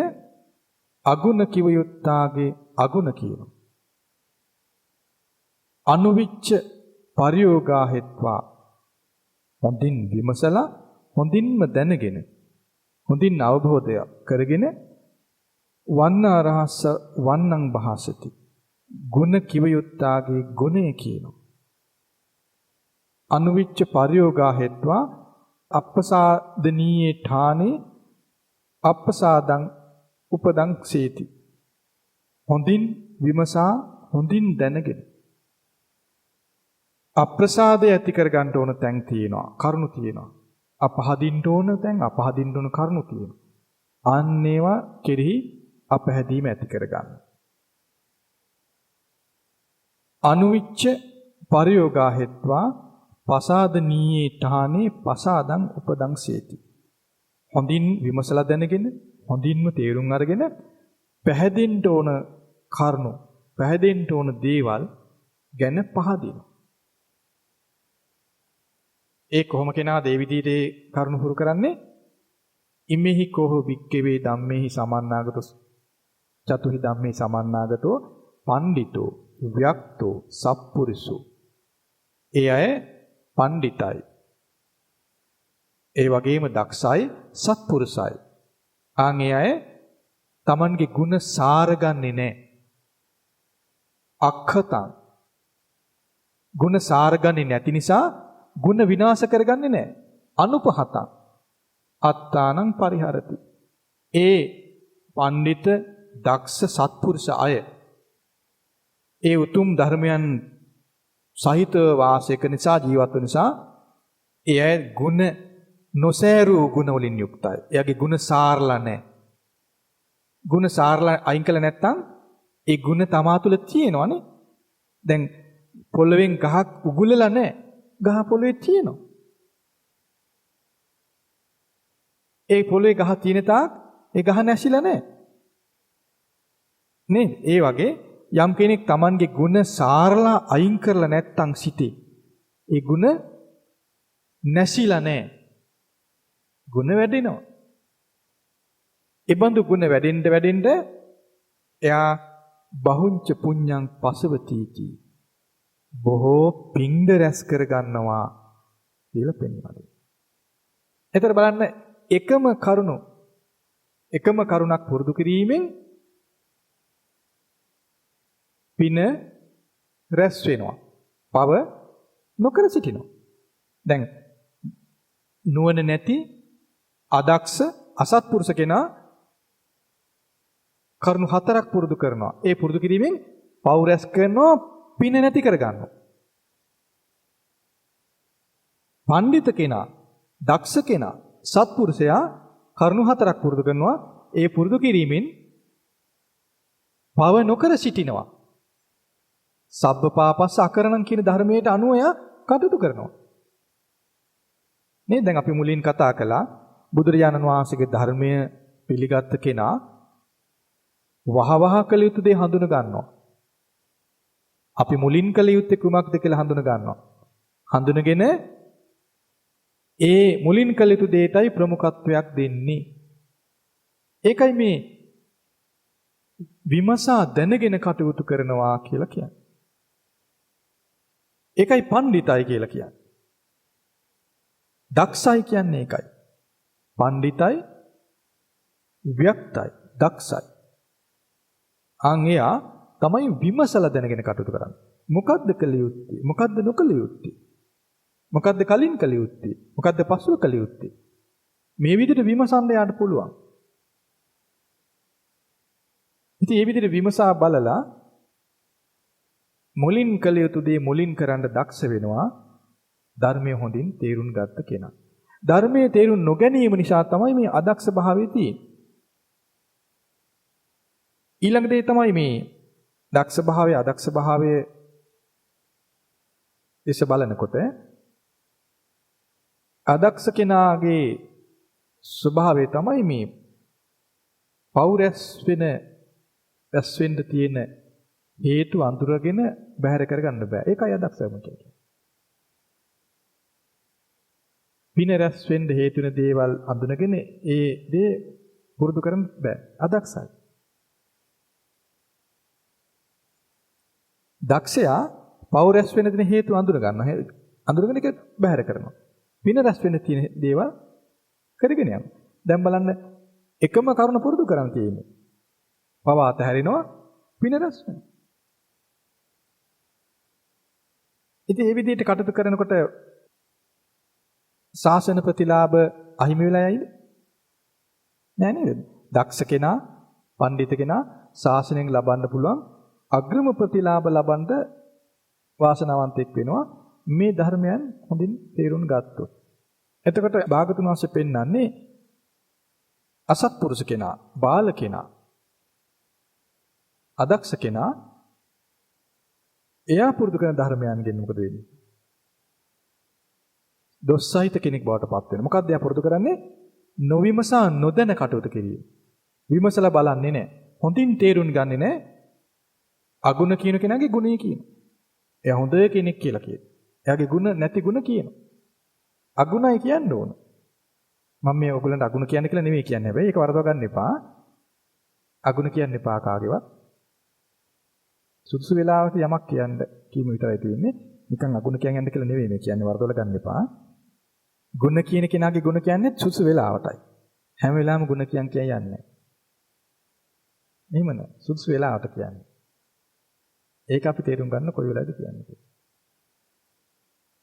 අගුණ කිව යුත්තාගේ අගුණ කියනවා. අනුවිච්ච පරියෝගා හෙත්වා හොඳින් විමසලා හොඳින්ම දැනගෙන හොඳින් අවබෝධය කරගෙන වන්නා රහස්ස වන්නං භාසති. ගුණ කිව යුත්තාගේ ගුණය කියනවා. අනුවිච්ච පරියෝගා හෙත්වා අප්පසාදනීයේ ඨානේ අප්පසාදං උපදං සේති. හොඳින් විමසා හොඳින් දැනගෙන අප්‍රසාදය ඇති කර ගන්න ඕන තැන් තියෙනවා, කරුණු තියෙනවා. අපහදින්න ඕන තැන් අපහදින්න ඕන කරුණු තියෙනවා. අන්න ඒවා කෙරෙහි අපහැදීම ඇති කර ගන්න. අනුවිච්ච පරියෝගා හෙත්වා පසාදනීයේ ඨානේ පසාදං උපදං සේති. හොඳින් විමසලා දැනගෙන හොඳින්ම තේරුම් අරගෙන පැහැදෙන්න ඕන කරුණු පැහැදෙන්න ඕන දේවල් ගැන පහදිනවා. ඒ කොහොම කෙනා ඒ විදිහේ කරුණු හුරු කරන්නේ? ඉමෙහි කෝහ වික්කවේ ධම්මේහි සමන්නාගතෝ චතුහි ධම්මේ සමන්නාගතෝ පණ්ඩිතෝ ව්‍යක්තෝ සප්පුරිසෝ. ඒ අය පණ්ඩිතයි. ඒ වගේම දක්ෂයි, සත්පුරුසයි. ආන් ඒ අය Tamanගේ ගුණ සාරගන්නේ නැහැ. අක්ඛතං ගුණ සාරගන්නේ නැති නිසා ගුණ විනාශ කරගන්නේ නැහැ. අනුපහතං අත්තානං පරිහරති. ඒ පඬිත දක්ෂ සත්පුරුෂ අය ඒ උතුම් ධර්මයන් සහිත වාසය කරන නිසා ජීවත් වෙන නිසා ඒ අය ගුණ නොසෑරූ ගුණ වලින් යුක්තයි. එයාගේ ගුණ සාරලා නැහැ. ගුණ සාරලා අයින් කළ නැත්නම් ඒ ගුණ තමා තුළ තියෙනවනේ. දැන් පොළවෙන් ගහක් උගුලලා නැහැ. ගහ පොළවේ තියෙනවා. ඒ පොළවේ ගහ තියෙන තාක් ඒ ගහ නැසිලා නැහැ. නේද? ඒ වගේ යම් කෙනෙක් Tamanගේ ගුණ සාරලා අයින් කරලා නැත්තම් සිටේ. ඒ ගුණ නැසිලා නැහැ. ගුණ වැඩෙනවා. ඒ බඳු ගුණ වැඩෙන්න එයා බහුංච පුඤ්ඤං පසවතිති. බොහෝ පින්ද රැස් කර ගන්නවා කියලා පෙන්වනවා. එතන බලන්න එකම කරුණක් පුරුදු කිරීමෙන් පින රැස් වෙනවා. පව නොකර සිටිනවා. දැන් නුවණ නැති අදක්ෂ අසත්පුරුෂ කෙනා කරුණු හතරක් පුරුදු කරනවා. ඒ පුරුදු කිරීමෙන් පව රැස් කරනවා, පින නැති කර ගන්නවා. පඬිත කෙනා, දක්ෂ කෙනා, සත්පුරුෂයා කරුණු හතරක් පුරුදු කරනවා. ඒ පුරුදු කිරීමෙන් පව නොකර සිටිනවා. සබ්බපාපස්ස අකරණම් කියන ධර්මයට අනුව එයා කටයුතු කරනවා. මේ දැන් අපි මුලින් කතා කළා බුදුරජාණන් වහන්සේගේ ධර්මය පිළිගත් කෙනා වහවහ කළ යුතු දේ හඳුන ගන්නවා. අපි මුලින් කළ යුත්තේ කුමක්ද කියලා හඳුන ගන්නවා. හඳුනගෙන ඒ මුලින් කළ යුතු දෙයටයි ප්‍රමුඛත්වයක් දෙන්නේ. ඒකයි මේ විමසා දැනගෙන කටයුතු කරනවා කියලා කියන්නේ. ඒකයි පඬිතයි කියලා කියන්නේ. දක්ෂයි කියන්නේ ඒකයි. පඬිතයි ව්‍යක්තයි දක්ෂයි. එයා තමයි විමසලා දැනගෙන කටයුතු කරන්නේ. මොකද්ද කළ යුත්තේ? මොකද්ද නොකළ යුත්තේ? මොකද්ද කලින් කළ යුත්තේ? මොකද්ද පසුව කළ යුත්තේ? මේ විදිහට විමසන්න යාට පුළුවන්. ඉතින් මේ විදිහට විමසා බලලා මුලින් කළ යුතු දේ මුලින් කරන්න දක්ෂ වෙනවා ධර්මය හොඳින් තේරුම් ගත්ත කෙනා. ධර්මයේ තේරුම් නොගැනීම නිසා තමයි මේ අදක්ෂ භාවය තියෙන්නේ. ඊළඟ දේ තමයි මේ දක්ෂ භාවය අදක්ෂ භාවය ඉස්ස බලනකොට අදක්ෂ කෙනාගේ ස්වභාවය තමයි මේ පෞරස් වෙන්න තියෙන හේතු අඳුරගෙන බැහැර කරගන්න බෑ. ඒකයි අදක්ෂම කියන්නේ. පින රැස් වෙන්න හේතු වෙන දේවල් අඳුනගෙන ඒ දේ පුරුදු කරන්න බෑ. අදක්ෂයි. දක්ෂයා පෞරස් වෙන දින හේතු අඳුර ගන්නවා. අඳුරගෙන ඒක බැහැර කරනවා. පින රැස් වෙන්න තියෙන දේවල් කරගෙන යනවා. දැන් බලන්න එකම කරුණ පුරුදු කරන් තියෙන්නේ. පව අතහැරිනවා පින රැස් වෙනවා. ඉතින් මේ විදිහට කටයුතු කරනකොට ශාසන ප්‍රතිලාභ අහිමි වෙලා යයිද? නෑ නේද? දක්ෂ කෙනා, පඬිත කෙනා ශාසනයෙන් ලබන්න පුළුවන් අග්‍රම ප්‍රතිලාභ ලබන්න වාසනාවන්තෙක් වෙනවා මේ ධර්මයන් හොඳින් තේරුම් ගත්තොත්. එතකොට භාගතුන් වහන්සේ පෙන්වන්නේ අසත්පුරුෂ කෙනා, බාල කෙනා, අදක්ෂ කෙනා එයා පුරුදු කරන ධර්මයන්ගෙන් මොකද වෙන්නේ? දොස්සහිත කෙනෙක් බවට පත් වෙනවා. මොකද්ද එයා පුරුදු කරන්නේ? නොවිමසා නොදැන කටයුතු කිරීම. විමසලා බලන්නේ නැහැ. හොඳින් තේරුම් ගන්නේ නැහැ. අගුණ කියන කෙනාගේ ගුණය කියනවා. එයා හොඳ කෙනෙක් කියලා කියනවා. එයාගේ ගුණ නැති ගුණ කියනවා. අගුණයි කියන්න ඕන. මම මේ ඔයගොල්ලන්ට අගුණ කියන්නේ කියලා නෙමෙයි කියන්නේ. හැබැයි ඒක වරදව ගන්න එපා. අගුණ කියන්න එපා කාගේවත්. සුදුසු වෙලාවට යමක් කියන්න කීම විතරයි තියෙන්නේ. නිකන් අගුණ කියන්නේ කියලා නෙවෙයි මේ කියන්නේ වරදවල ගන්න එපා. ගුණ කියන කෙනාගේ ගුණ කියන්නේ සුදුසු වෙලාවටයි. හැම වෙලාවෙම ගුණ කියන්නේ නැහැ. එහෙම නෑ. සුදුසු වෙලාවට කියන්නේ. ඒක අපි තේරුම් ගන්න කොයි වෙලාවද කියන්නේ.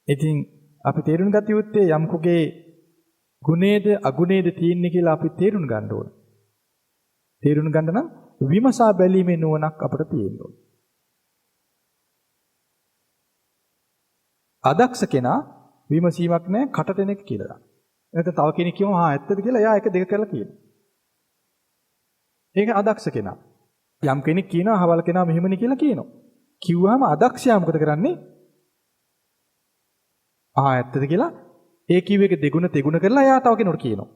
ඉතින් අපි තේරුම් ගත යුත්තේ යම්කුගේ ගුණේද අගුණේද තියෙන්නේ කියලා අපි තේරුම් ගන්න ඕන. තේරුම් ගන්න නම් විමසා බැලීමේ නුවණක් අපිට තියෙන්න ඕන. අදක්ෂ කෙනා විමසීමක් නැහැ කට දෙනෙක් කියලා. එතන තව කෙනෙක් කියනවා ඇත්තද කියලා එයා එක දෙක කරලා කියනවා. ඒක අදක්ෂ කෙනා. යම් කෙනෙක් කියනවා අහවල් කෙනා මෙහෙමනේ කියලා කියනවා. කිව්වහම අදක්ෂයා මොකද කරන්නේ? ඇත්තද කියලා ඒ කිව්ව එක දෙගුණ තෙගුණ කරලා එයා තව කෙනෙකුට කියනවා.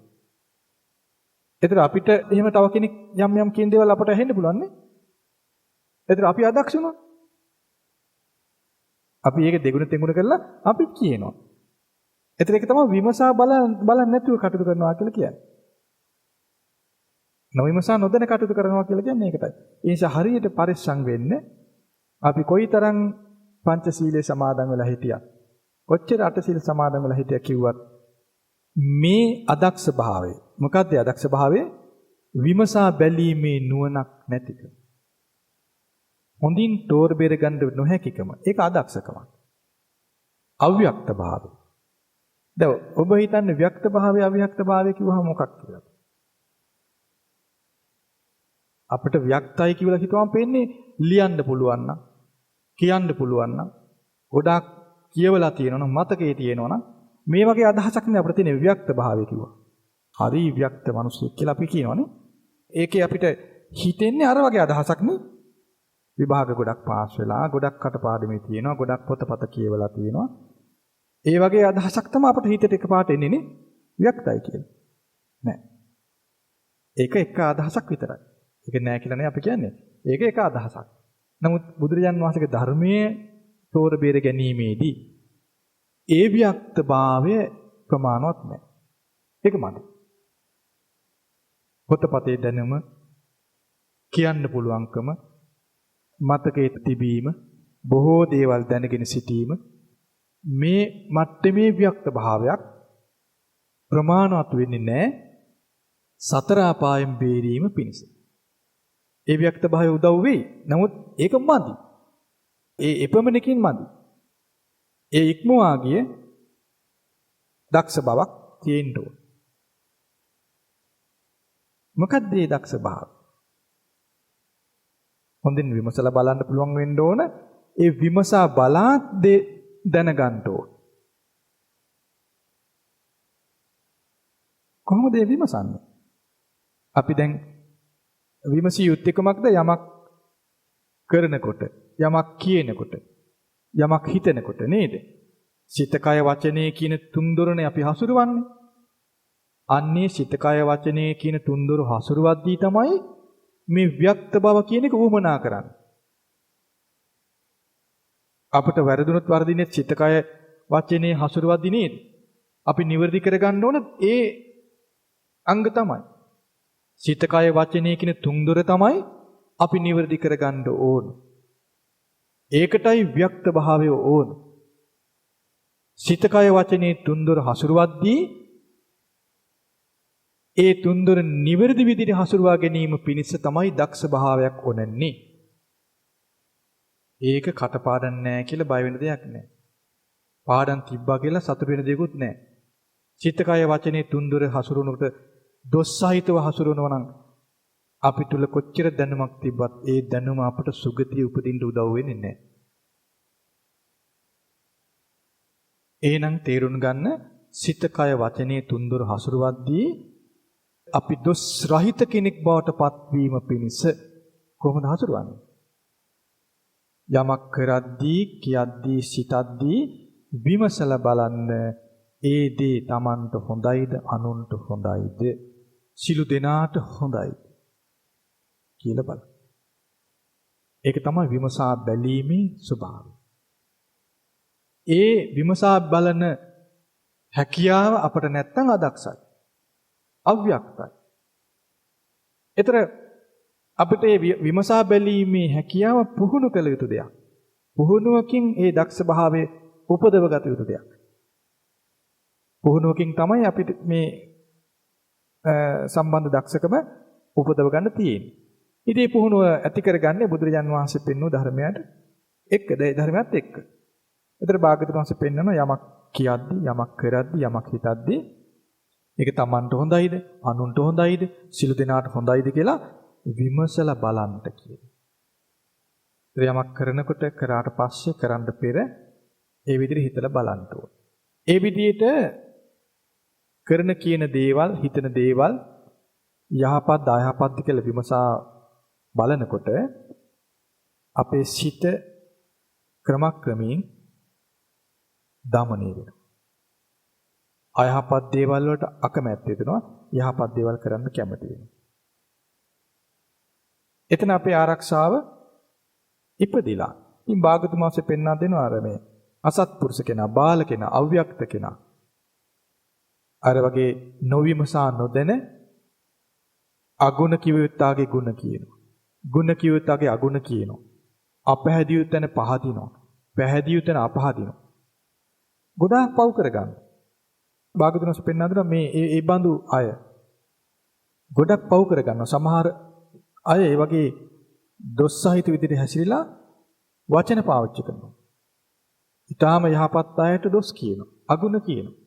එතන අපිට එහෙම තව කෙනෙක් යම් කියන දේවල් අපට ඇහෙන්න පුළුවන් නේ. එතන අපි අදක්ෂ වුණා. අපි ඒක දෙගුණ තෙගුණ කරලා අපි කියනවා. එතන ඒක තමයි විමසා බලන්නේ නැතුව කටයුතු කරනවා කියලා කියන්නේ. නොවිමසා නොදැන කටයුතු කරනවා කියලා කියන්නේ ඒකටයි. ඒ නිසා හරියට පරිස්සම් වෙන්න අපි කොයිතරම් පංචශීලයේ සමාදන් වෙලා හිටියත් කොච්චර අටසිල් සමාදන් වෙලා හිටියා කිව්වත් මේ අදක්ෂ භාවය මොකක්ද අදක්ෂ භාවය? විමසා බැලීමේ නුවණක් නැතිකම. හොඳින් තෝර බේර ගන්න නොහැකිකම. ඒක අදක්ෂකමක්. අව්‍යක්ත භාවය. දැන් ඔබ හිතන්නේ ව්‍යක්ත භාවය අව්‍යක්ත භාවය කිව්වහම මොකක් කියලාද? අපිට ව්‍යක්තයි කියලා හිතුවම පේන්නේ ලියන්න පුළුවන් නම් කියන්න පුළුවන් නම් ගොඩාක් කියවලා තියෙනවා නම් මතකයේ තියෙනවා නම් මේ වගේ අදහසක් නේ අපිට තියෙන විව්‍යක්ත භාවය කිව්වා. හරි විව්‍යක්ත මිනිස්සු කියලා අපි කියනවනේ. ඒකේ අපිට හිතෙන්නේ අර වගේ අදහසක් නේ. විභාග ගොඩක් පාස් වෙලා ගොඩක් කටපාඩමේ තියෙනවා ගොඩක් පොතපත කියවලා තියෙනවා. ඒ වගේ අදහසක් තමයි අපිට හිතට එකපාරට එන්නේ නේ විව්‍යක්තයි කියලා. නෑ. ඒක එක අදහසක් විතරයි. ඒක නෑ කියලා නේ අපි කියන්නේ. ඒක එක අදහසක්. නමුත් බුදුරජාන් වහන්සේගේ ධර්මයේ තෝර බේර ගැනීමේදී ඒ වික්තභාවය ප්‍රමාණවත් නැහැ. ඒක මදි. පොතපතේ දැනුම, කියන්න පුළුවන්කම, මතකයේ තිබීම, බොහෝ දේවල් දැනගෙන සිටීම මේ මට්ටමේ ව්‍යක්ත භාවයක් ප්‍රමාණවත් වෙන්නේ නැහැ සතර අපායෙන් බේරීම පිණිස. ඒ ව්‍යක්ත භාවය උදව් වෙයි. නමුත් ඒක මදි. ඒ එපමණකින් මදි. ඒ ඉක්මවා ගිය දක්ෂ බවක් තියෙන්න ඕන. මොකක්ද මේ දක්ෂ භාවය? හොඳින් විමසලා බලන්න පුළුවන් වෙන්න ඕන. ඒ විමසා බලා දැනගන්න ඕන. කොහොමද මේ විමසන්නේ? අපි දැන් විමසිය යුත්තේ කොමක්ද? යමක් කරනකොට, යමක් කියනකොට, යමක් හිතනකොට නේද? සිත කය වචනේ කියන තුන්දොරනේ අපි හසුරවන්නේ. අන්නේ සිත කය වචනේ කියන තුන්දොර හසුරවද්දී තමයි මේ ව්‍යක්ත බව කියන එක උවමනා කරන්නේ. අපිට වැරදුනොත් වර්ධිනේ සිත කය වචනේ හසුරවද්දී නේද? අපි නිවැරදි කරගන්න ඕන ඒ අංග තමයි. සිත කය වචනේ කියන තුන්දොර තමයි අපි නිවැරදි කරගන්න ඕන. ඒකටයි ව්‍යක්ත භාවය ඕන. සිත කය වචනේ තුන්දොර හසුරවද්දී ඒ තුන්දොර නිවැරදි විදිහට හසුරවා ගැනීම පිණිස තමයි දක්ෂ භාවයක් ඕනන්නේ. ඒක කටපාඩම් නැහැ කියලා බය වෙන දෙයක් නැහැ. පාඩම් තිබ්බා කියලා සතුට වෙන දෙයක්වත් නැහැ. සිත කය වචනේ තුන්දොර හසුරුවනකොට දොස් සහිතව හසුරුවනවා නම් අපි තුල කොච්චර දැනුමක් තිබ්බත් ඒ දැනුම අපට සුගතිය උපදින්න උදව් වෙන්නේ නැහැ. එහෙනම් තේරුම් ගන්න සිත කය වචනේ තුන්දොර හසුරුවද්දී අපි දොස් රහිත කෙනෙක් බවට පත්වීම පිණිස කොහොමද හසුරුවන්නේ? යමක් කරද්දී, කියද්දී, සිතද්දී විමසලා බලන්න ඒ දේ Tamanට හොඳයිද, අනුන්ට හොඳයිද, සිළු දෙනාට හොඳයිද කියලා බලන්න. ඒක තමයි විමසා බැලීමේ ස්වභාවය. ඒ විමසා බලන හැකියාව අපට නැත්තම් අදක්ෂයි. අව්‍යක්තයි. ඒතර අපිට මේ විමසා බැලීමේ හැකියාව පුහුණු කළ යුතු දෙයක්. පුහුණුවකින් ඒ දක්ෂ භාවයේ උපදව ගත යුතු දෙයක්. පුහුණුවකින් තමයි අපිට මේ සම්බන්ධ දක්ෂකම උපදව ගන්න තියෙන්නේ. ඉතින් මේ පුහුණුව ඇති කරගන්නේ බුදුරජාන් වහන්සේ පෙන්වූ ධර්මයට එක්කද? ඒ ධර්මයත් එක්ක. ඒතර භාග්‍යවතුන් වහන්සේ පෙන්වන යමක් කියද්දී, යමක් කරද්දී, යමක් හිතද්දී ඒක Tamanට හොඳයිද, අනුන්ට හොඳයිද, සිළු දෙනාට හොඳයිද කියලා විමසලා බලන්න කියනවා. යමක් කරනකොට කරාට පස්සේ කරන්න පෙර ඒ විදිහට හිතලා බලන්න ඕන. ඒ විදිහට කරන කියන දේවල්, හිතන දේවල් යහපත් අයහපත් කියලා විමසා බලනකොට අපේ සිත ක්‍රමක්‍රමයෙන් දමනය වෙනවා. අයහපත් දේවල් වලට අකමැත්ත වෙනවා, යහපත් දේවල් කරන්න කැමති වෙනවා. එතන අපේ ආරක්ෂාව ඉපදිලා. ඉතින් භාගතුන් වහන්සේ පෙන්වා දෙනවා අර මේ අසත්පුරුෂ කෙනා, බාල කෙනා, අව්‍යක්ත කෙනා. අර වගේ නොවිමසා නොදැන අගුණ කිවියුත්තාගේ ගුණ කියනවා. ගුණ කිවියුත්තාගේ අගුණ කියනවා. අපහැදියු තැන පහදිනවා. පැහැදියු තැන අපහදිනවා. ගොඩාක් පව් කරගන්න. භාගතුන් වහන්සේ පෙන්වා දෙනවා මේ ඒ බඳු අය ගොඩක් පව් කරගන්නවා. සමහර අය ඒ වගේ දොස් සහිත විදිහට හැසිරিলা වචන පාවිච්චි කරනවා. ඊටාම යහපත් අයට දොස් කියනවා. අගුණ කියනවා.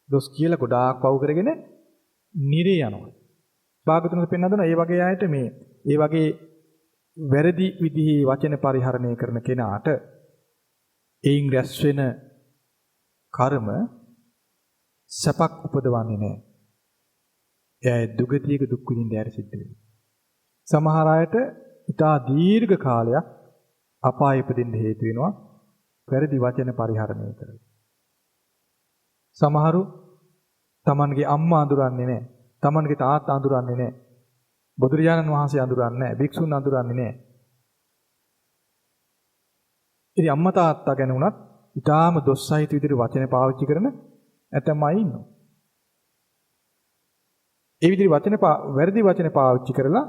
දොස් කියලා ගොඩාක් පව් කරගෙන නිරේ යනවා. භාගතුන් වහන්සේ පෙන්වා දෙනවා මේ වගේ අයට මේ වගේ වැරදි විදිහේ වචන පරිහරණය කරන කෙනාට එයින් රැස් වෙන කර්ම සපක් උපදවන්නේ නැහැ. එයා දුගතියක දුක් විඳින්න යාර සිද්ධ වෙනවා. සමහර අයට ඉතා දීර්ඝ කාලයක් අපාය ඉපදෙන්න හේතු වෙනවා වැරදි වචන පරිහරණය කරලා. සමහරු තමන්ගේ අම්මා අඳුරන්නේ නැහැ. තමන්ගේ තාත්තා අඳුරන්නේ නැහැ. බුදුරජාණන් වහන්සේ අඳුරන්නේ නැහැ. භික්ෂුන් අඳුරන්නේ නැහැ. ඉතින් අම්මා තාත්තා ගැන උනත් ඊටාම දොස්සහිත විදිහට වචන පාවිච්චි කරන ඇතමයි ඉන්නවා. ඒ විදිහට වැරදි වචන පාවිච්චි කරලා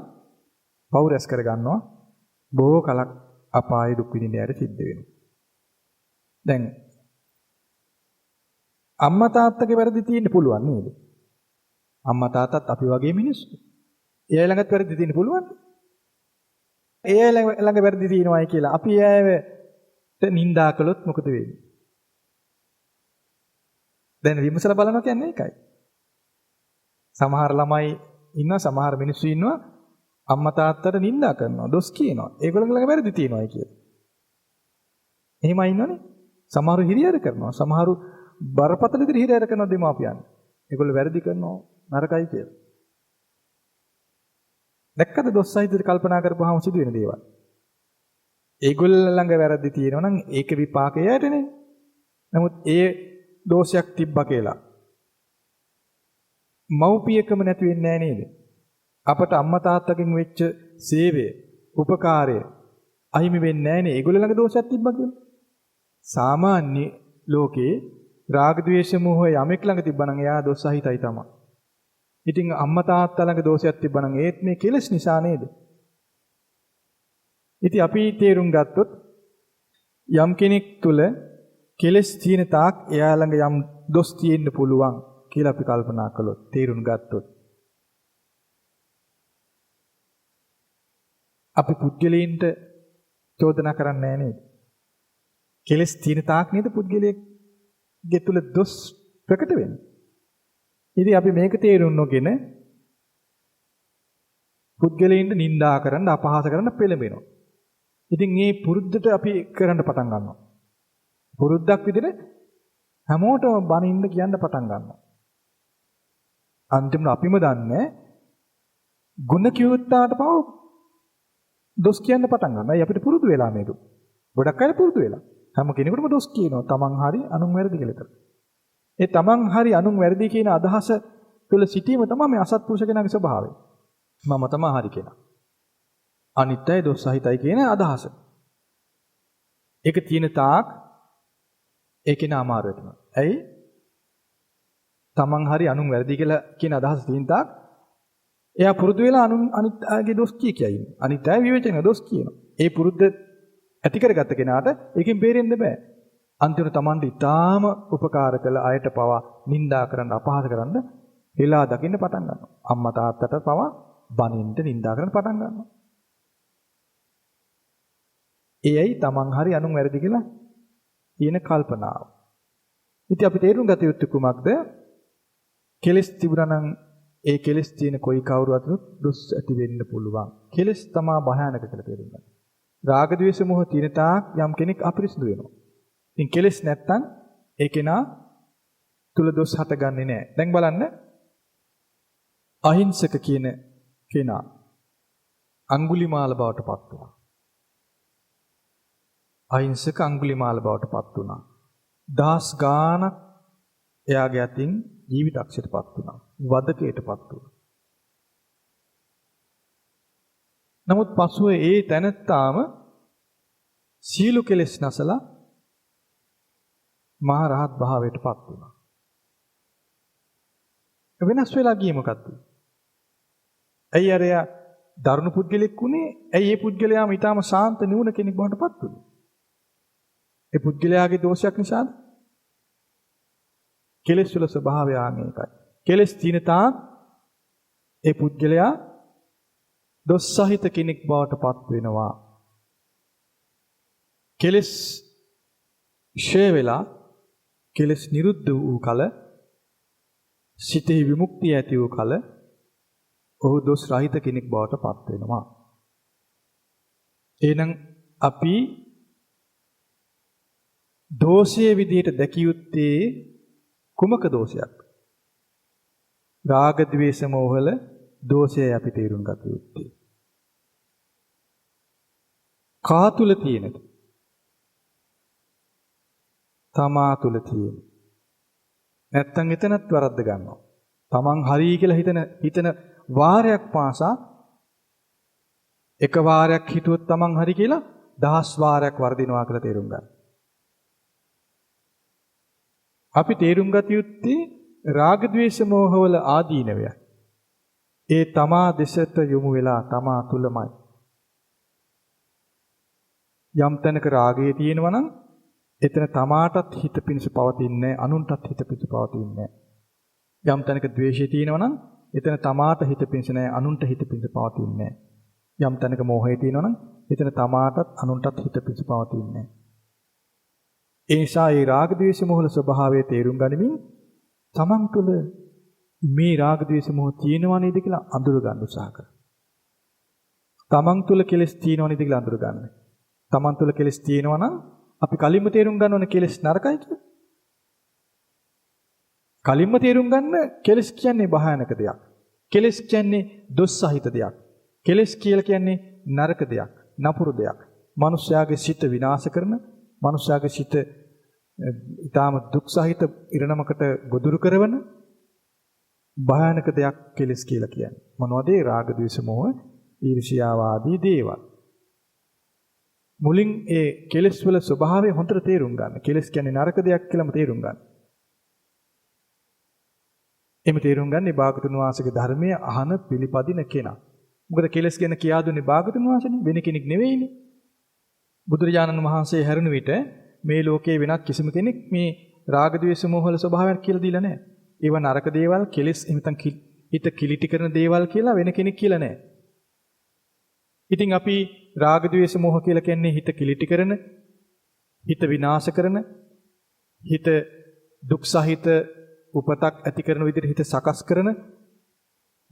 පව් රැස් කර ගන්නවා. බොහෝ කලක් අපායේ දුක් විඳින්න යට සිද්ධ වෙනවා. දැන් අම්මා තාත්තගේ වැරදි තියෙන්න පුළුවන් නේද? අම්මා තාත්තත් අපි වගේ මිනිස්සු. ඒ අය ළඟත් වැරදි තියෙන්න පුළුවන්. ඒ අය ළඟ වැරදි තියෙනවායි කියලා අපි ඒවට නිඳා කළොත් මොකද වෙන්නේ? දැන් විමසලා බලනවා කියන්නේ ඒකයි. සමහර ළමයි ඉන්නවා, සමහර මිනිස්සු ඉන්නවා අම්මා තාත්තට නිඳා කරනවා, දොස් කියනවා. ඒගොල්ලෝ ළඟ වැරදි තියෙනවායි කියලා. එහෙමයි ඉන්නවනේ. සමහරු හිරිහැර කරනවා, සමහරු බරපතල විදිහට හිරිහැර කරනවා දෙමාපියන්. ඒගොල්ලෝ වැරදි කරනවා නරකයි කියලා. දැක්කද දොස් සහිතව කල්පනා කරපුවාම සිදුවෙන දේවල්. ඒගොල්ලෝ ළඟ වැරදි තියෙනවා නම් ඒක විපාකය යටනේ. නමුත් ඒ දෝෂයක් තිබ්බා කියලා මව්පියකම නැති වෙන්නේ නැහැ නේද? අපට අම්මා තාත්තගෙන් වෙච්ච සේවය, උපකාරය අහිමි වෙන්නේ නැහැ නේ. ඒගොල්ලෝ ළඟ දෝෂයක් තිබ්බා කියලා. සාමාන්‍ය ලෝකේ රාග ద్వේෂ මෝහ යමෙක් ළඟ තිබ්බා නම් එයා දොස් සහිතයි තමයි. ඉතින් අම්මා තාත්තා ළඟ දෝෂයක් තිබ්බා නම් ඒත් මේ කෙලෙස් නිසා නේද? ඉතින් අපි තේරුම් ගත්තොත් යම් කෙනෙක් තුල කෙලෙස් තියෙන තාක් එයා ළඟ යම් දොස් තියෙන්න පුළුවන් කියලා අපි කල්පනා කළොත්, තේරුම් ගත්තොත් අපි පුද්ගලයන්ට චෝදනා කරන්නේ නැහැ නේද? කෙලෙස් තියෙන තාක් නේද පුද්ගලයෙක්ගේ තුල දොස් ප්‍රකට වෙන්නේ. ඉතින් අපි මේක තේරුම් නොගෙන පුද්ගලයන්ට නිඳා කරන්න, අපහාස කරන්න පෙළඹෙනවා. ඉතින් මේ පුරුද්දට අපි කරන්න පටන් ගන්නවා. පුරුද්දක් විදිහට හැමෝටම බනින්න කියන්න පටන් ගන්නවා. අන්තිමට අපිම දන්නේ ගුණ කිව්වොත්තාට පව දොස් කියන්න පටන් ගන්නවා. ඒ අපිට පුරුදු වෙලා මේක. ගොඩක් අය පුරුදු වෙලා. හැම කෙනෙකුටම දොස් කියනවා. තමන් හරි අනුන් වැරදි කියලා. ඒ තමන් හරි අනුන් වැරදි කියන අදහස තුළ සිටීම තමයි මේ අසත්පුරුෂ කෙනාගේ ස්වභාවය. මම තමයි හරි කෙනා. අනිත් අය දොස් සහිතයි කියන අදහස. ඒක තියෙන තාක් ඒකේ නාමාර වෙනවා. ඇයි? තමන් හරි අනුන් වැරදි කියලා කියන අදහස තියෙන තාක් එයා පුරුදු වෙලා අනිත් අයගේ දොස් කියයි. අනිත් අය විවේචන දොස් කියනවා. ඒ පුරුද්ද ඇති කරගත්ත කෙනාට ඒකෙන් බේරෙන්න බෑ. අන්තිමට Tamanට ඊටාම උපකාර කළ අයට පවා නිඳා කරන්න, අපහාස කරන්න වෙලා දකින්න පටන් ගන්නවා. අම්මා තාත්තට පවා බනින්න නිඳා කරන්න පටන් ගන්නවා. එයයි Taman හරි අනුන් වැරදි කියලා තියෙන කල්පනාව. ඉතින් අපි තේරුම් ගත යුත්තේ කුමක්ද? කෙලස් තිබුණා නම් ඒ කෙලස් තියෙන කොයි කවුරුවත් දුස් ඇති වෙන්න පුළුවන්. කෙලස් තමා භයානක කියලා තේරුම් ගන්න. රාග ద్వේෂ මොහ තියෙන තාක් යම් කෙනෙක් අපිරිසුදු වෙනවා. ඉතින් කෙලස් නැත්තම් ඒ කෙනා තුල දොස් හටගන්නේ නැහැ. දැන් බලන්න අහිංසක කියන කෙනා අඟුලිමාල බවට පත් වුණා. අහිංසක අඟුලිමාල බවට පත් වුණා. දහස් ගාණක් එයාගේ අතින් ජීවිතක්ෂයටපත් වුණා. වදකයටපත් වුණා. නමුත් පසුව ඒ තැනත්තාම සීල කෙලෙස් නැසලා මහා රහත් භාවයටපත් වුණා. වෙනස් වෙලා ගියේ මොකද්ද? ඇයි අරයා දරුණු පුද්ගලෙක් උනේ? ඇයි ඒ පුද්ගලයාම ඊටාම ශාන්ත නුවණ කෙනෙක් බවටපත් වුනේ? ඒ පුද්ගලයාගේ දෝෂයක් නිසාද? කෙලෙස් වල ස්වභාවය ආනේකයි. කෙලෙස් තියෙන තාක් ඒ පුද්ගලයා දොස් සහිත කෙනෙක් බවට පත් වෙනවා. කෙලෙස් ෂේ වෙලා කෙලෙස් නිරුද්ධ වූ කල සිතේ විමුක්තිය ඇති වූ කල ඔහු දොස් රහිත කෙනෙක් බවට පත් වෙනවා. එහෙනම් අපි දෝෂයේ විදිහට දැකිය යුත්තේ කුමක දෝෂයක්? රාග ద్వේෂ මෝහල දෝෂයයි අපි තේරුම් ගත යුත්තේ. කා තුල තියෙනද? තමා තුල තියෙන. නැත්තම් එතනත් වරද්ද ගන්නවා. තමන් හරි කියලා හිතන වාරයක් පාසා එක වාරයක් හිතුවොත් තමන් හරි කියලා 10 වාරයක් වර්ධිනවා කියලා තේරුම් ගන්න. අපි තේරුම් ගත යුත්තේ රාග ద్వේෂ මෝහවල ආදීනවය. ඒ තමා දෙසට යොමු වෙලා තමා තුලමයි. යම් තැනක රාගය තියෙනවා නම් එතන තමාටත් හිත පිණිස පවතින්නේ අනුන්ටත් හිත පිණිස පවතින්නේ. යම් තැනක ද්වේෂය තියෙනවා නම් එතන තමාට හිත පිණිස නැහැ අනුන්ට හිත පිණිස පවතින්නේ. යම් තැනක මෝහය තියෙනවා නම් එතන තමාටත් අනුන්ටත් හිත පිණිස පවතින්නේ. ඒ නිසා මේ රාග ද්වේෂ මොහොල ස්වභාවය තේරුම් ගනිමින් තමන් තුළ මේ රාග ද්වේෂ මොහ තියෙනවා නේද කියලා අඳුර ගන්න උත්සාහ කරනවා. තමන් තුළ කෙලෙස් තියෙනවා නේද කියලා අඳුර ගන්න. තමන් තුළ කෙලෙස් තියෙනවා නම් අපි කලින්ම තේරුම් ගන්න ඕනේ කෙලෙස් නරකයි කියලා. කලින්ම තේරුම් ගන්න කෙලෙස් කියන්නේ භයානක දෙයක්. කෙලෙස් කියන්නේ දොස් සහිත දෙයක්. කෙලෙස් කියලා කියන්නේ නරක දෙයක්, නපුරු දෙයක්. මනුෂ්‍යයාගේ සිත විනාශ කරන, මනුෂ්‍යයාගේ සිත ඊටාම දුක් සහිත ඉරණමකට ගොදුරු කරන භයානක දෙයක් කෙලෙස් කියලා කියන්නේ. මොනවද ඒ රාග ද්වේෂ මොහ ඊර්ෂ්‍යාව ආදී දේවල්. මුලින් ඒ කෙලෙස් වල ස්වභාවය හොඳට තේරුම් ගන්න. කෙලෙස් කියන්නේ නරක දෙයක් කියලාම තේරුම් ගන්න. එimhe තේරුම් ගන්නේ භාගතුන් වහන්සේගේ ධර්මය අහන පිළිපදින කෙනා. මොකද කෙලෙස් ගැන කියා දුන්නේ භාගතුන් වහන්සේනේ, වෙන කෙනෙක් නෙවෙයිනේ. බුදුරජාණන් වහන්සේ හැරුණු විට මේ ලෝකයේ වෙනත් කිසිම කෙනෙක් මේ රාග ද්වේෂ මොහ වල ස්වභාවයක් කියලා දීලා නැහැ. ඒව නරක දේවල්, කෙලෙස් එහෙම හිත කිලිටි කරන දේවල් කියලා වෙන කෙනෙක් කියලා නැහැ. ඉතින් අපි රාග ද්වේෂ මොහ කියලා කියන්නේ හිත කිලිටි කරන, හිත විනාශ කරන, හිත දුක් සහිත උපතක් ඇති කරන විදිහට හිත සකස් කරන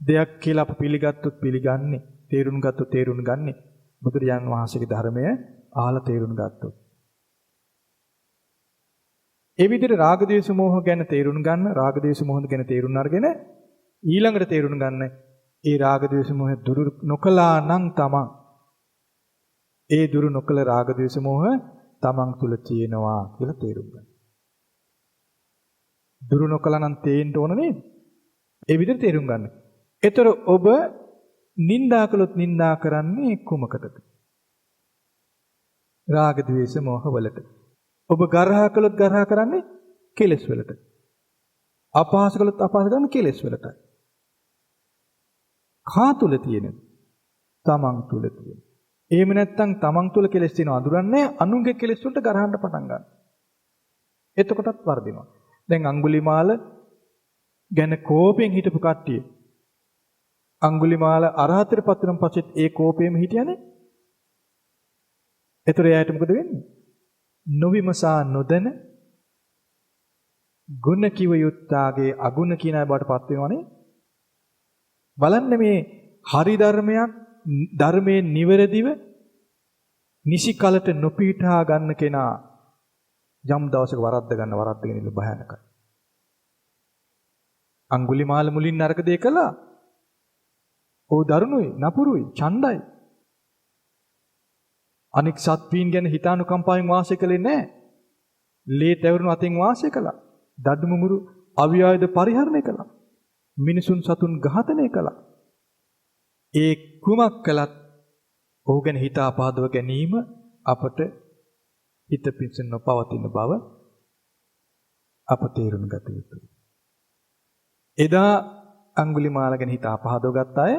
දෙයක් කියලා අප පිළිගත්තොත් පිළිගන්නේ, තේරුම් ගත්තොත් තේරුම් ගන්නේ බුදුරජාණන් වහන්සේගේ ධර්මය අහලා තේරුම් ගත්තොත්. ඒ විදිහට රාග ද්වේෂ මොහ ගැන තේරුම් ගන්න, රාග ද්වේෂ මොහ ගැන තේරුම් අරගෙන ඊළඟට තේරුම් ගන්න ඒ රාග ද්වේෂ මොහ දුරු නොකළා නම් තමන් ඒ දුරු නොකළ රාග ද්වේෂ මොහ තමන් තුල තියෙනවා කියලා තේරුම් ගන්න. දුරු නොකළා නම් තේින්න ඕන නේද? ඒ විදිහට තේරුම් ගන්න. ඒතර ඔබ නින්දා කළොත් නින්දා කරන්නේ කුමකටද? රාග ද්වේෂ මොහ වලට. ඔබ ගරහා කළොත් ගරහා කරන්නේ කෙලෙස් වලට. අපහාස කළොත් අපහාස කරන්නේ කෙලෙස් වලට. කා තුල තියෙන? තමන් තුල තියෙන. එහෙම නැත්නම් තමන් තුල කෙලෙස් තියෙනවා අඳුරන්නේ අනුන්ගේ කෙලෙස් වලට ගරහන්න පටන් ගන්න. එතකොටත් වර්ධිනවා. දැන් අඟුලිමාල ගැන කෝපයෙන් හිටපු කට්ටිය අඟුලිමාල අරහතට පත් වුණන් පස්සෙත් ඒ කෝපයෙම හිටියනේ. ඒතර එයාට මොකද වෙන්නේ? නොවිමසා නොදැන ගුණ කිව යුත්තාගේ අගුණ කියන අය බවට පත් වෙනවනේ. බලන්න මේ හරි ධර්මයක් ධර්මයේ නිවැරදිව නිසි කලට නොපීඨා ගන්න කෙනා යම් දවසක වරද්දගෙන ඉන්න භයානකයි. අඟුලිමාල මුලින් නරක දේ කළා. ਉਹ දරුණුයි, නපුරුයි, ඡණ්ඩයි. අනික් සත්වීන් ගැන හිතානුකම්පාවෙන් වාසය කළේ නැහැ. ලේ තැවරුණු අතින් වාසය කළා. දඩු මුමුරු අවියායද පරිහරණය කළා. මිනිසුන් සතුන් ඝාතනය කළා. ඒ කුමක් කළත් ඔහු ගැන හිත අපහදව ගැනීම අපට හිත පිංස නොපවතින බව අප තේරුම් ගත යුතුයි. එදා අඟුලිමාල ගැන හිත අපහදව ගත්ත අය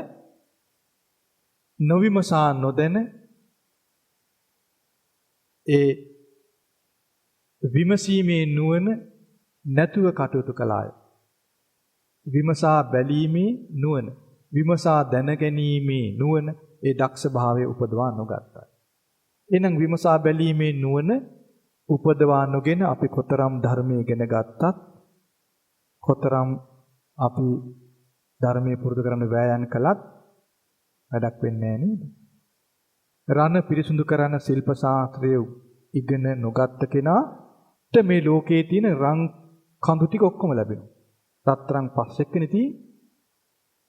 නොවිමසා නොදැන ඒ විමසීමේ නුවණ නැතුව කටයුතු කළාය. විමසා බැලීමේ නුවණ, විමසා දැනගැනීමේ නුවණ ඒ දක්ෂ භාවයේ උපදවා නොගත්තා. එහෙනම් විමසා බැලීමේ නුවණ උපදවා නොගෙන අපි කොතරම් ධර්මයේ ඉගෙන ගත්තත්, කොතරම් අපි ධර්මයේ පුරුදු කරන්න වෑයම් කළත් වැඩක් වෙන්නේ නැහැ නේද? රණ පිරිසුදු කරන ශිල්ප ශාස්ත්‍රය ඉගෙන නොගත්ත කෙනාට මේ ලෝකයේ තියෙන රන් කඳු ටික ඔක්කොම ලැබෙනවා. රත්තරන් පස් එක්කනේ තියෙන්නේ.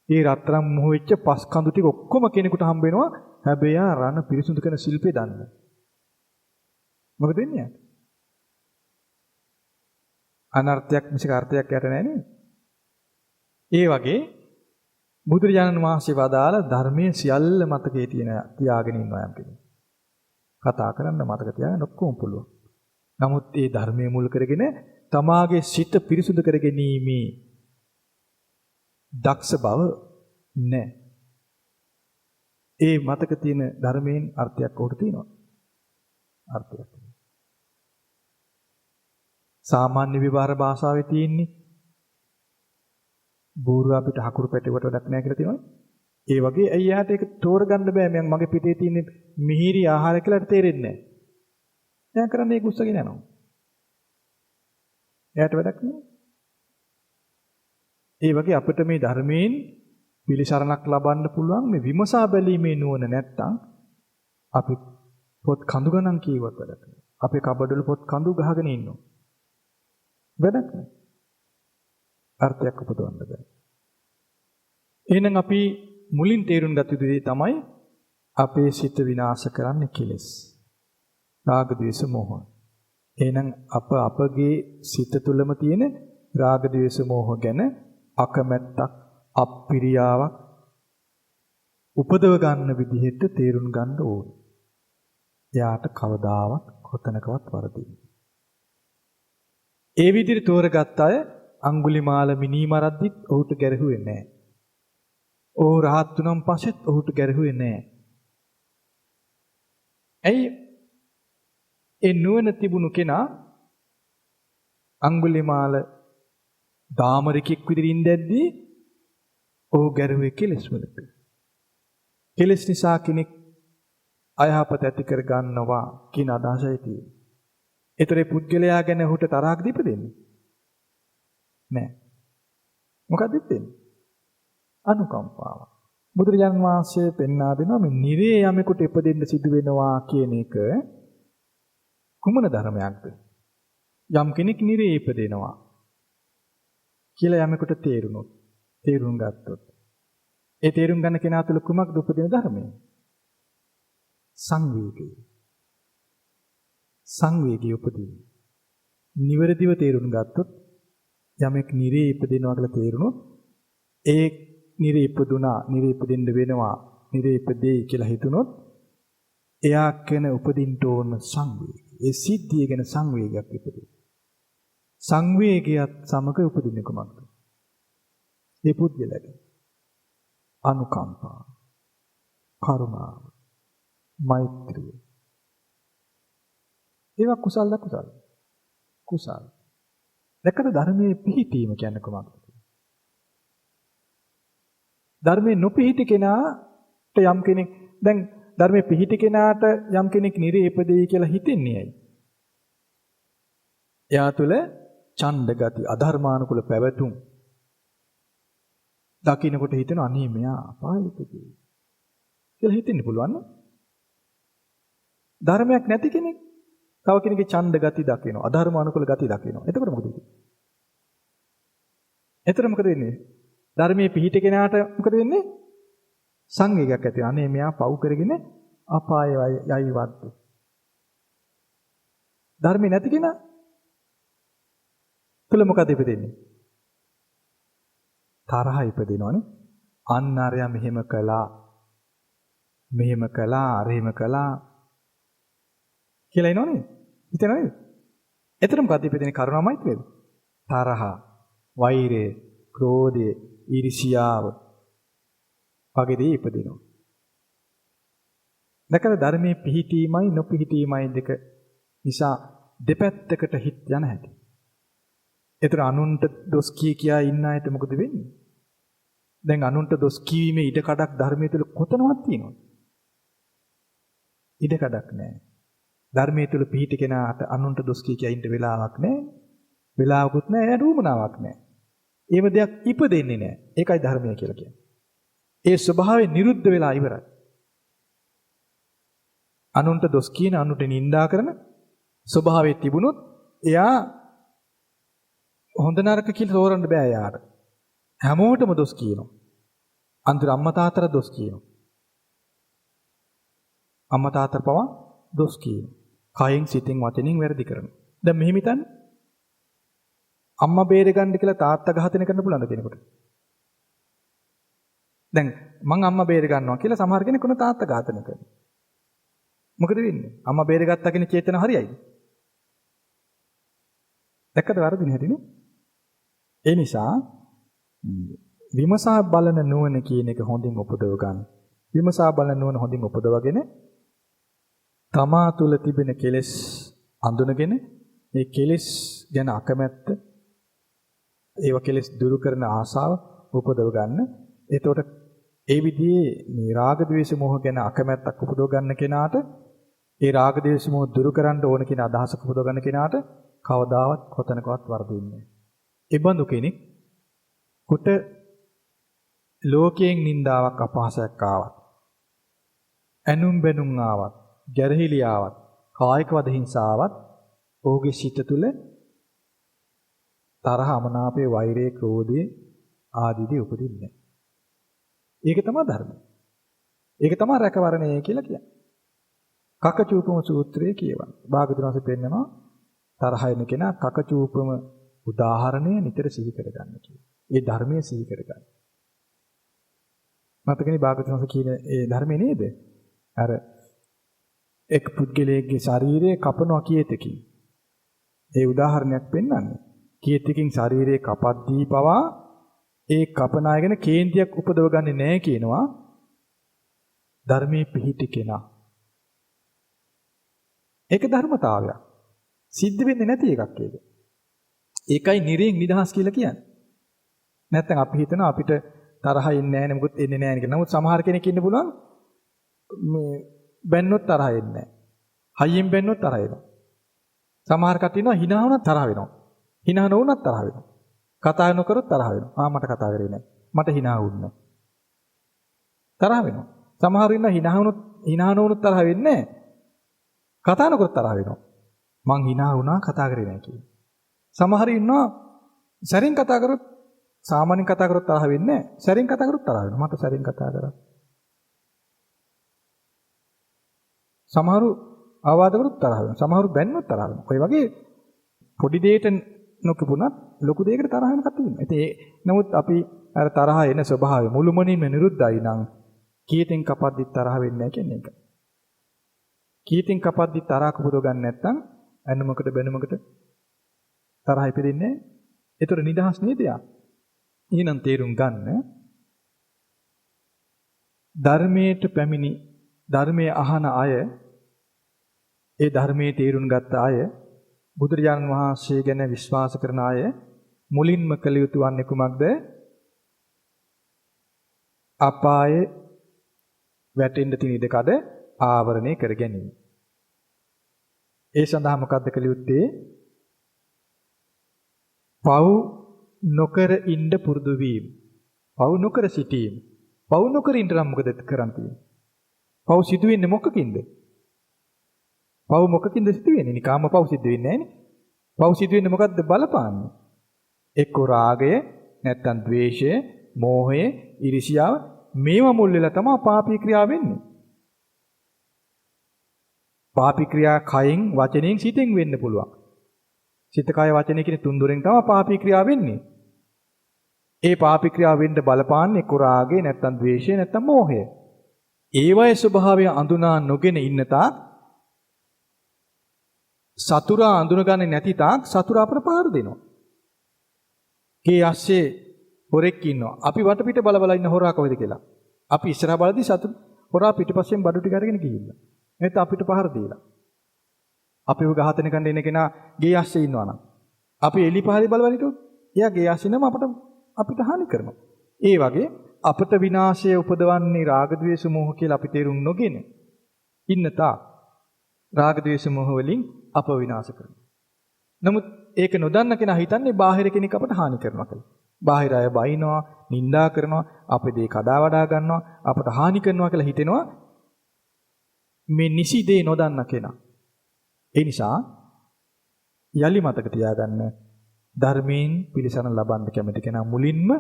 ඒ රත්තරන් මොහ වෙච්ච පස් කඳු ටික ඔක්කොම කෙනෙකුට හම්බ වෙනවා. හැබැයි ආ රණ පිරිසුදු කරන ශිල්පේ දන්නේ. මොකද වෙන්නේ? අනර්ථයක් මිසක අර්ථයක් යට නැහැ නේද? ඒ වගේ බුදුරජාණන් වහන්සේ වදාළ ධර්මයේ සියල්ල මතකයේ තියාගෙන ඉන්නවා යම් කෙනෙක්. කතා කරන්න මතක තියාගන්න ඔක්කොම පුළුවන්. නමුත් මේ ධර්මයේ මුල් කරගෙන තමාගේ සිත පිරිසුදු කරගැනීමේ දක්ෂ බව නැහැ. ඒ මතක තියෙන ධර්මයෙන් අර්ථයක් උඩට තියෙනවා. අර්ථයක්. සාමාන්‍ය විවහාර භාෂාවේ තියෙන්නේ බෝරු අපිට හකුරු පැටවට වැඩක් නැහැ කියලා තියෙනවා. ඒ වගේ ඇයි යාට ඒක තෝරගන්න බෑ මම මගේ පිටේ තියෙන මිහිරි ආහාර කියලාට තේරෙන්නේ නැහැ. එයා කරන්නේ ඒක උස්සගෙන යනවා. එයාට වැඩක් නෑ. ඒ වගේ අපිට මේ ධර්මයෙන් පිළිසරණක් ලබන්න පුළුවන් මේ විමසා බැලීමේ නුවණ නැත්තම් අපි පොත් කඳු ගණන් කියවත් වැඩක් නෑ. අපේ කබඩවල පොත් කඳු ගහගෙන ඉන්නවා. වැඩක් නෑ. අර්ථයක් උපදවන්න බෑ. එහෙනම් අපි මුලින් තේරුම් ගත යුතු දේ තමයි අපේ සිත විනාශ කරන්නේ කෙලෙස්. රාග ద్వේෂ මෝහ. එහෙනම් අපගේ සිත තුළම තියෙන රාග ద్వේෂ මෝහ ගැන අකමැත්තක් අප්පිරියාවක් උපදව ගන්න විදිහට තේරුම් ගන්න ඕනේ. එයාට කවදාවත් කොතනකවත් වරදින්නේ. ඒ විදිහට තෝරගත්ත අය අඟුලිමාල මිනිමරද්දිත් ඔහුට ගැරහුවේ නැහැ. ඔහු රහත් වුණාන් පස්සෙත් ඔහුට ගැරහුවේ නැහැ. ඇයි ඒ නුවණ තිබුණු කෙනා අඟුලිමාල දාමරිකෙක් විදිහට ඉඳද්දී ඔහු ගැරහුවේ කෙලෙස් වලට. කෙලෙස් නිසා කෙනෙක් අයහපත ඇති කර ගන්නවා කියන අදහසයි තියෙන්නේ. ඒතරේ පුද්ගලයා ගැන ඔහුට තරහක් දීපදෙන්නේ නැහැ. මොකක්ද දෙන්නේ? අනුකම්පාව. බුදුරජාණන් වහන්සේ පෙන්වා දෙනවා මේ නිරේ යමෙකුට ඉපදෙන්න සිදු වෙනවා කියන එක කුමන ධර්මයක්ද? යම් කෙනෙක් නිරේ ඉපදෙනවා කියලා යමෙකුට තේරුම් ගත්තොත් ඒ තේරුම් ගන්න කෙනා තුළ කුමක්ද උපදින ධර්මය? සංවේගය. සංවේගය උපදින. නිවැරදිව තේරුම් ගත්තොත් යමෙක් නිරේ ඉපදිනවා කියලා තේරුනොත් ඒ නිරේ ඉපදුනා, නිරේ ඉපදෙන්න වෙනවා, නිරේ ඉපදෙයි කියලා හිතුනොත් එයා කෙන උපදින්න ඕන සංවේගය. ඒ සිද්ධිය ගැන සංවේගයක් ඉපදෙයි. සංවේගයත් සමග උපදින්නේ කොහොමද? ඒ පුද්ගලයාගේ අනුකම්පාව, කරුණාව, මෛත්‍රිය. ඒවා කුසල කුසල. කුසල. දැක්කද ධර්මයේ පිහිටීම කියන්නේ කොහොමද? ධර්මයේ නොපිහිටි කෙනාට යම් කෙනෙක් දැන් ධර්මයේ පිහිටි කෙනාට යම් කෙනෙක් නිරේ ඉපදෙයි කියලා හිතෙන්නේ ඇයි? එයා තුළ ඡණ්ඩ ගති, අධර්මානුකූල පැවතුම් දකින්නකොට හිතෙන අනේ මෙයා අපායිතදී කියලා හිතෙන්න පුළුවන් නේ. ධර්මයක් නැති කෙනෙක් තව කෙනෙක්ගේ ඡණ්ඩ ගති දකිනවා, අධර්මානුකූල ගති දකිනවා. එතකොට මොකද වෙන්නේ? එතකොට මොකද වෙන්නේ? ධර්මයේ පිහිට කෙනාට මොකද වෙන්නේ? සංවේගයක් ඇති වෙනවා. අනේ මෙයා පව් කරගෙන අපාය යයි වද්ද. ධර්මේ නැති කෙනා තුල මොකද ඉපදෙන්නේ? තරහ ඉපදිනවනේ. අන්න අරයා මෙහෙම කළා. මෙහෙම කළා, අරහෙම කළා කියලා එනවනේ. හිතනව නේද? එතන මොකද ඉපදෙන්නේ? කරුණාවයි කියලාද? තරහ, වෛරය, ක්‍රෝධය, ඊර්ෂියාව වගේදී ඉපදිනවා. දැකලා ධර්මයේ පිහිටීමයි නොපිහිටීමයි දෙක නිසා දෙපැත්තකට හිත යන හැටි. ඒතර අනුන්ට දොස් කියා ඉන්න අයට මොකද වෙන්නේ? දැන් අනුන්ට දොස් කීමේ ඉඩ කඩක් ධර්මයේ තුල කොතනවත් තියෙනවද? ඉඩ කඩක් නැහැ. ධර්මයේ තුල පිහිටි කෙනාට අනුන්ට දොස් කියා ඉන්න වෙලාවක් නැහැ. වෙලාවකුත් නැහැ, එයාට උවමනාවක් නැහැ. ඒව දෙයක් ඉපදෙන්නේ නැහැ. ඒකයි ධර්මය කියලා කියන්නේ. ඒ ස්වභාවයෙන් නිරුද්ධ වෙලා ඉවරයි. අනුන්ට දොස් කියන, අනුන්ට නිඳා කරන ස්වභාවය තිබුණොත් එයා හොඳ නරක කියලා තෝරන්න බෑ එයාට. හැමෝටම දොස් කියනවා. අන්තිම අම්මා තාත්තට දොස් කියනවා. අම්මා තාත්තට පවා දොස් කියනවා. කයෙන් සිතෙන් වචනෙන් වැරදි කරනවා. දැන් මෙහෙම හිතන්න. අම්මා බේරගන්න කියලා තාත්තා ඝාතනය කරන්න පුළුවන්ද කෙනෙකුට? දැන් මං අම්මා බේර ගන්නවා කියලා සමහර කෙනෙක් උන තාත්තා ඝාතනය කරනවා. මොකද වෙන්නේ? අම්මා බේරගත්තා කියන චේතන හරියයිද? දැක්කද වරදින හැටිනේ? ඒ නිසා විමසා බලන නුවණ කියන එක හොඳින් උපදව ගන්න. විමසා බලන නුවණ හොඳින් උපදවගෙන තමා තුළ තිබෙන කෙලෙස් අඳුනගෙන මේ කෙලෙස් ගැන අකමැත්ත ඒව කෙලෙස් දුරු කරන ආසාව උපදව ගන්න. එතකොට ඒ විදිහේ මේ රාග ద్వේෂ මොහ ගැන අකමැත්තක් උපදව ගන්න කෙනාට ඒ රාග ద్వේෂ මොහ දුරු කරන්න ඕන කියන අදහසක් උපදව ගන්න කෙනාට කවදාවත් කොතනකවත් වර්ධින්නේ නැහැ. ඒ බඳු කෙනෙක් කොට ලෝකයෙන් නින්දාවක් අපහාසයක් ආවත් ඇනුම් බැනුම් ආවත් ගැරහිලි ආවත් කායික වද හිංසාවත් ඔහුගේ සිත තුළ තරහ අමනාපයේ වෛරයේ ක්‍රෝධයේ ආදීදී උපදින්නේ. ඒක තමයි ධර්මය. ඒක තමයි රැකවරණය කියලා කියන්නේ. කකචූපම සූත්‍රයේ කියවන. භාගතුන් වහන්සේ පෙන්නනවා තරහ එන කෙනා කකචූපම උදාහරණය නිතර සිහි කරගන්න කියලා. ඒ ධර්මයේ සිහි කරගන්න. මතකනේ භාගතුන් වහන්සේ කියන ඒ ධර්මයේ නේද? අර එක් පුද්ගලයෙක්ගේ ශරීරය කපනවා කියතකින්. ඒ උදාහරණයක් පෙන්වන්නේ. කියතකින් ශරීරයේ කපද්දී පවා ඒ කපන අය ගැන කේන්තියක් උපදවගන්නේ නැහැ කියනවා ධර්මයේ පිහිටි කෙනා. ඒක ධර්මතාවයක්. සිද්ධ වෙන්නේ නැති එකක් ඒක. ඒකයි නිරයෙන් නිදහස් කියලා කියන්නේ. නැත්නම් අපි හිතනවා අපිට තරහ එන්නේ නැහැ නේ මොකද එන්නේ නැහැ කියලා. නමුත් සමහර කෙනෙක් ඉන්න පුළුවන් මේ බැන්නොත් තරහ එන්නේ නැහැ. හයියෙන් බැන්නොත් තරහ එනවා. සමහර කට්ටිය ඉන්නවා hina වුණත් තරහ වෙනවා. hina නොවුණත් තරහ වෙනවා. කතා නොකරොත් තරහ වෙනවා. මට කතා කරේ නැහැ. මට hina වුන්නේ නැහැ. තරහ වෙනවා. සමහර ඉන්නවා hina නොවුණත් තරහ වෙන්නේ නැහැ. කතා නොකරොත් තරහ වෙනවා. මං hina වුණා කතා කරේ නැහැ කියලා. සමහර ඉන්නවා සැරින් කතා කරොත් සාමාන්‍යයෙන් කතා කරොත් තරහ වෙන්නේ නැහැ. සැරින් කතා කරොත් තරහ වෙනවා. මට සැරින් කතා කරා. සමහරු ආවාද කරොත් තරහ වෙනවා. සමහරු බැන්නොත් තරහ වෙනවා. ඔය වගේ පොඩි දෙයකට නොකිපුණත් ලොකු දෙයකට තරහ වෙන කට්ටිය ඉන්නවා. ඉතින් නමුත් අපි අර තරහ එන ස්වභාවය මුළුමනින්ම නිරුද්ධයි නම් කීයෙන් කපද්දි තරහ වෙන්නේ නැහැ කියන එක. කීයෙන් කපද්දි තරහ කුපුරව ගන්න නැත්නම් ඇනුමකට බැනුමකට තරහ ඉපදෙන්නේ නැහැ. ඒතර නිදහස් නේද යා? එහෙනම් තේරුම් ගන්න ධර්මයට පැමිණි ධර්මයේ අහන අය ඒ ධර්මයේ තේරුම් ගත්ත අය බුදුරජාණන් වහන්සේ ගැන විශ්වාස කරන අය මුලින්ම කළ යුතු වන්නේ කුමක්ද? අපායේ වැටෙන්න තියෙන ඉඩකඩ ආවරණය කර ගැනීම. ඒ සඳහා මොකද්ද කළ යුත්තේ? පව් නොකර ඉන්න පුරුදු වීම. පව් නොකර සිටීම. පව් නොකර ඉන්න නම් මොකද කරන්න තියෙන්නේ? පව් සිදු වෙන්නේ මොකකින්ද? පව් මොකකින්ද සිදු වෙන්නේ? නිකාම පව් සිදු වෙන්නේ නැහැනේ. පව් සිදු වෙන්නේ මොකද්ද බලපාන්නේ? එක්ක රාගය, නැත්තම් ද්වේෂය, මෝහය, ඊර්ෂ්‍යාව මේවා මුල් වෙලා තමයි පාපී ක්‍රියා වෙන්නේ. පාපී ක්‍රියා කයින්, වචනයෙන්, සිතෙන් වෙන්න පුළුවන්. සිත කය වචනය කියන තුන් දොරෙන් තමයි පාපී ක්‍රියා වෙන්නේ. ඒ පාපී ක්‍රියා වෙන්න බලපාන්නේ එක්ක රාගය, නැත්තම් ද්වේෂය, නැත්තම් මෝහය. ඒවයේ ස්වභාවය අඳුනා නොගෙන ඉන්න තාක් සතුරා අඳුනගන්නේ නැති තාක් සතුරා අපට පහර දෙනවා. කේ ඇස්සේ හොරෙක් ඉන්නවා. අපි වටපිට බල බල ඉන්න හොරා කොහෙද කියලා. අපි ඉස්සරහා බලද්දි හොරා පිටිපස්සෙන් බඩු ටික අරගෙන ගිහිල්ලා. නැත්නම් අපිට පහර දීලා. අපිව ඝාතනය කරන්න එන කෙනා ගේ ඇස්සේ ඉන්නවා නම් අපි එලි පහරේ බල බල හිටියොත් එයා ගේ ඇස්සේ නම අපිට හානි කරනවා. ඒ වගේ අපට විනාශය උපදවන්නේ රාග ద్వේෂ මෝහ කියලා අපි තේරුම් නොගෙන ඉන්න තාක් රාග ద్వේෂ මෝහ වලින් අප විනාශ කරනවා. නමුත් ඒක නොදන්න කෙනා හිතන්නේ බාහිර කෙනෙක් අපට හානි කරනවා කියලා. බාහිර අය බයිනවා, නිඳා කරනවා, අපේ දේ කඩා වඩා ගන්නවා, අපට හානි කරනවා කියලා හිතෙනවා මේ නිසි දේ නොදන්න කෙනා. ඒ නිසා යලි මතක තියාගන්න ධර්මයෙන් පිළිසරණ ලබන්න කැමති කෙනා මුලින්ම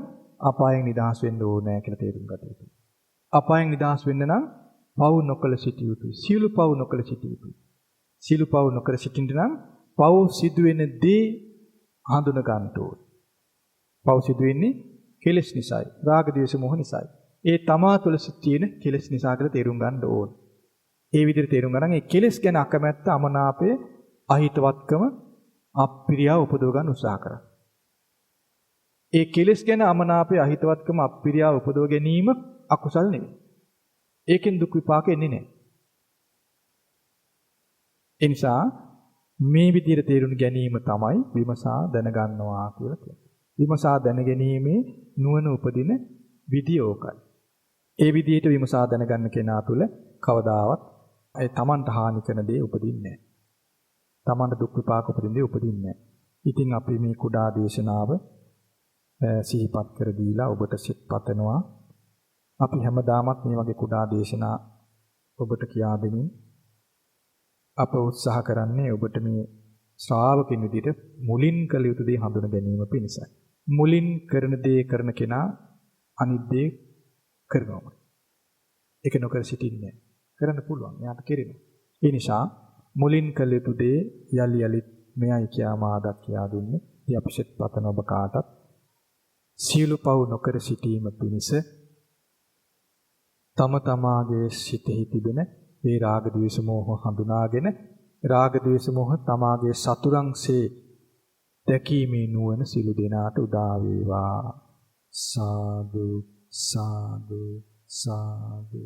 අපායෙන් නිදහස් වෙන්න ඕනේ කියලා තේරුම් ගත යුතුයි. අපායෙන් නිදහස් වෙන්න නම් පව් නොකළ සිටිය යුතුයි. සියලු පව් නොකළ සිටිය යුතුයි. සියලු පව් නොකර සිටින්න නම් පව් සිදුවෙන දේ හඳුන ගන්න ඕනේ. පව් සිදුවෙන්නේ කෙලෙස් නිසායි. රාග ద్వේෂ මොහ නිසායි. ඒ තමා තුළ තියෙන කෙලෙස් නිසා කියලා තේරුම් ගන්න ඕනේ. ඒ විදිහට තේරුම් ගන්න ඒ කෙලෙස් ගැන අකමැත්ත, අමනාපය, අහිතවත්කම, අප්‍රියව උපදව ගන්න උත්සාහ කරා. ඒ කෙලෙස් ගැන අමනාපය අහිතවත්කම අප්පිරියාව උපදව ගැනීම අකුසල් නෙවෙයි. ඒකෙන් දුක් විපාක එන්නේ නැහැ. ඒ නිසා මේ විදිහට තේරුම් ගැනීම තමයි විමසා දැනගන්නවා කියලා කියන්නේ. විමසා දැනගැනීමේ නුවණ උපදින විදිය ඕකයි. ඒ විදිහට විමසා දැනගන්න කෙනා තුළ කවදාවත් ඒ තමන්ට හානි කරන දේ උපදින්නේ නැහැ. තමන්ට දුක් විපාක උපදින දේ උපදින්නේ නැහැ. ඉතින් අපි මේ කුඩා දේශනාව සිහිපත් කර දීලා ඔබට සිත් පතනවා. අපි හැමදාමත් මේ වගේ කුඩා දේශනා ඔබට කියා දෙමින් අප උත්සාහ කරන්නේ ඔබට මේ ශ්‍රාවකින් විදිහට මුලින් කළ යුතු දේ හඳුන ගැනීම පිණිසයි. මුලින් කරන දේ කරන කෙනා අනිත් දේ කරනවා. ඒක නොකර සිටින්නේ කරන්න පුළුවන්. එයාට කෙරෙනවා. ඒ නිසා මුලින් කළ යුතු දේ යලි යලිත් මෙයයි කියා මාදක් කියා දුන්නේ. ඉතින් අපි සිත් පතන ඔබ කාටත් සියලු පව් නොකර සිටීම පිණිස තම තමාගේ සිතෙහි තිබෙන මේ රාග ද්වේෂ මෝහ හඳුනාගෙන රාග ද්වේෂ මෝහ තමාගේ සතුරන්සේ දැකීමේ නුවණ සිළු දෙනාට උදා වේවා. සාදු සාදු සාදු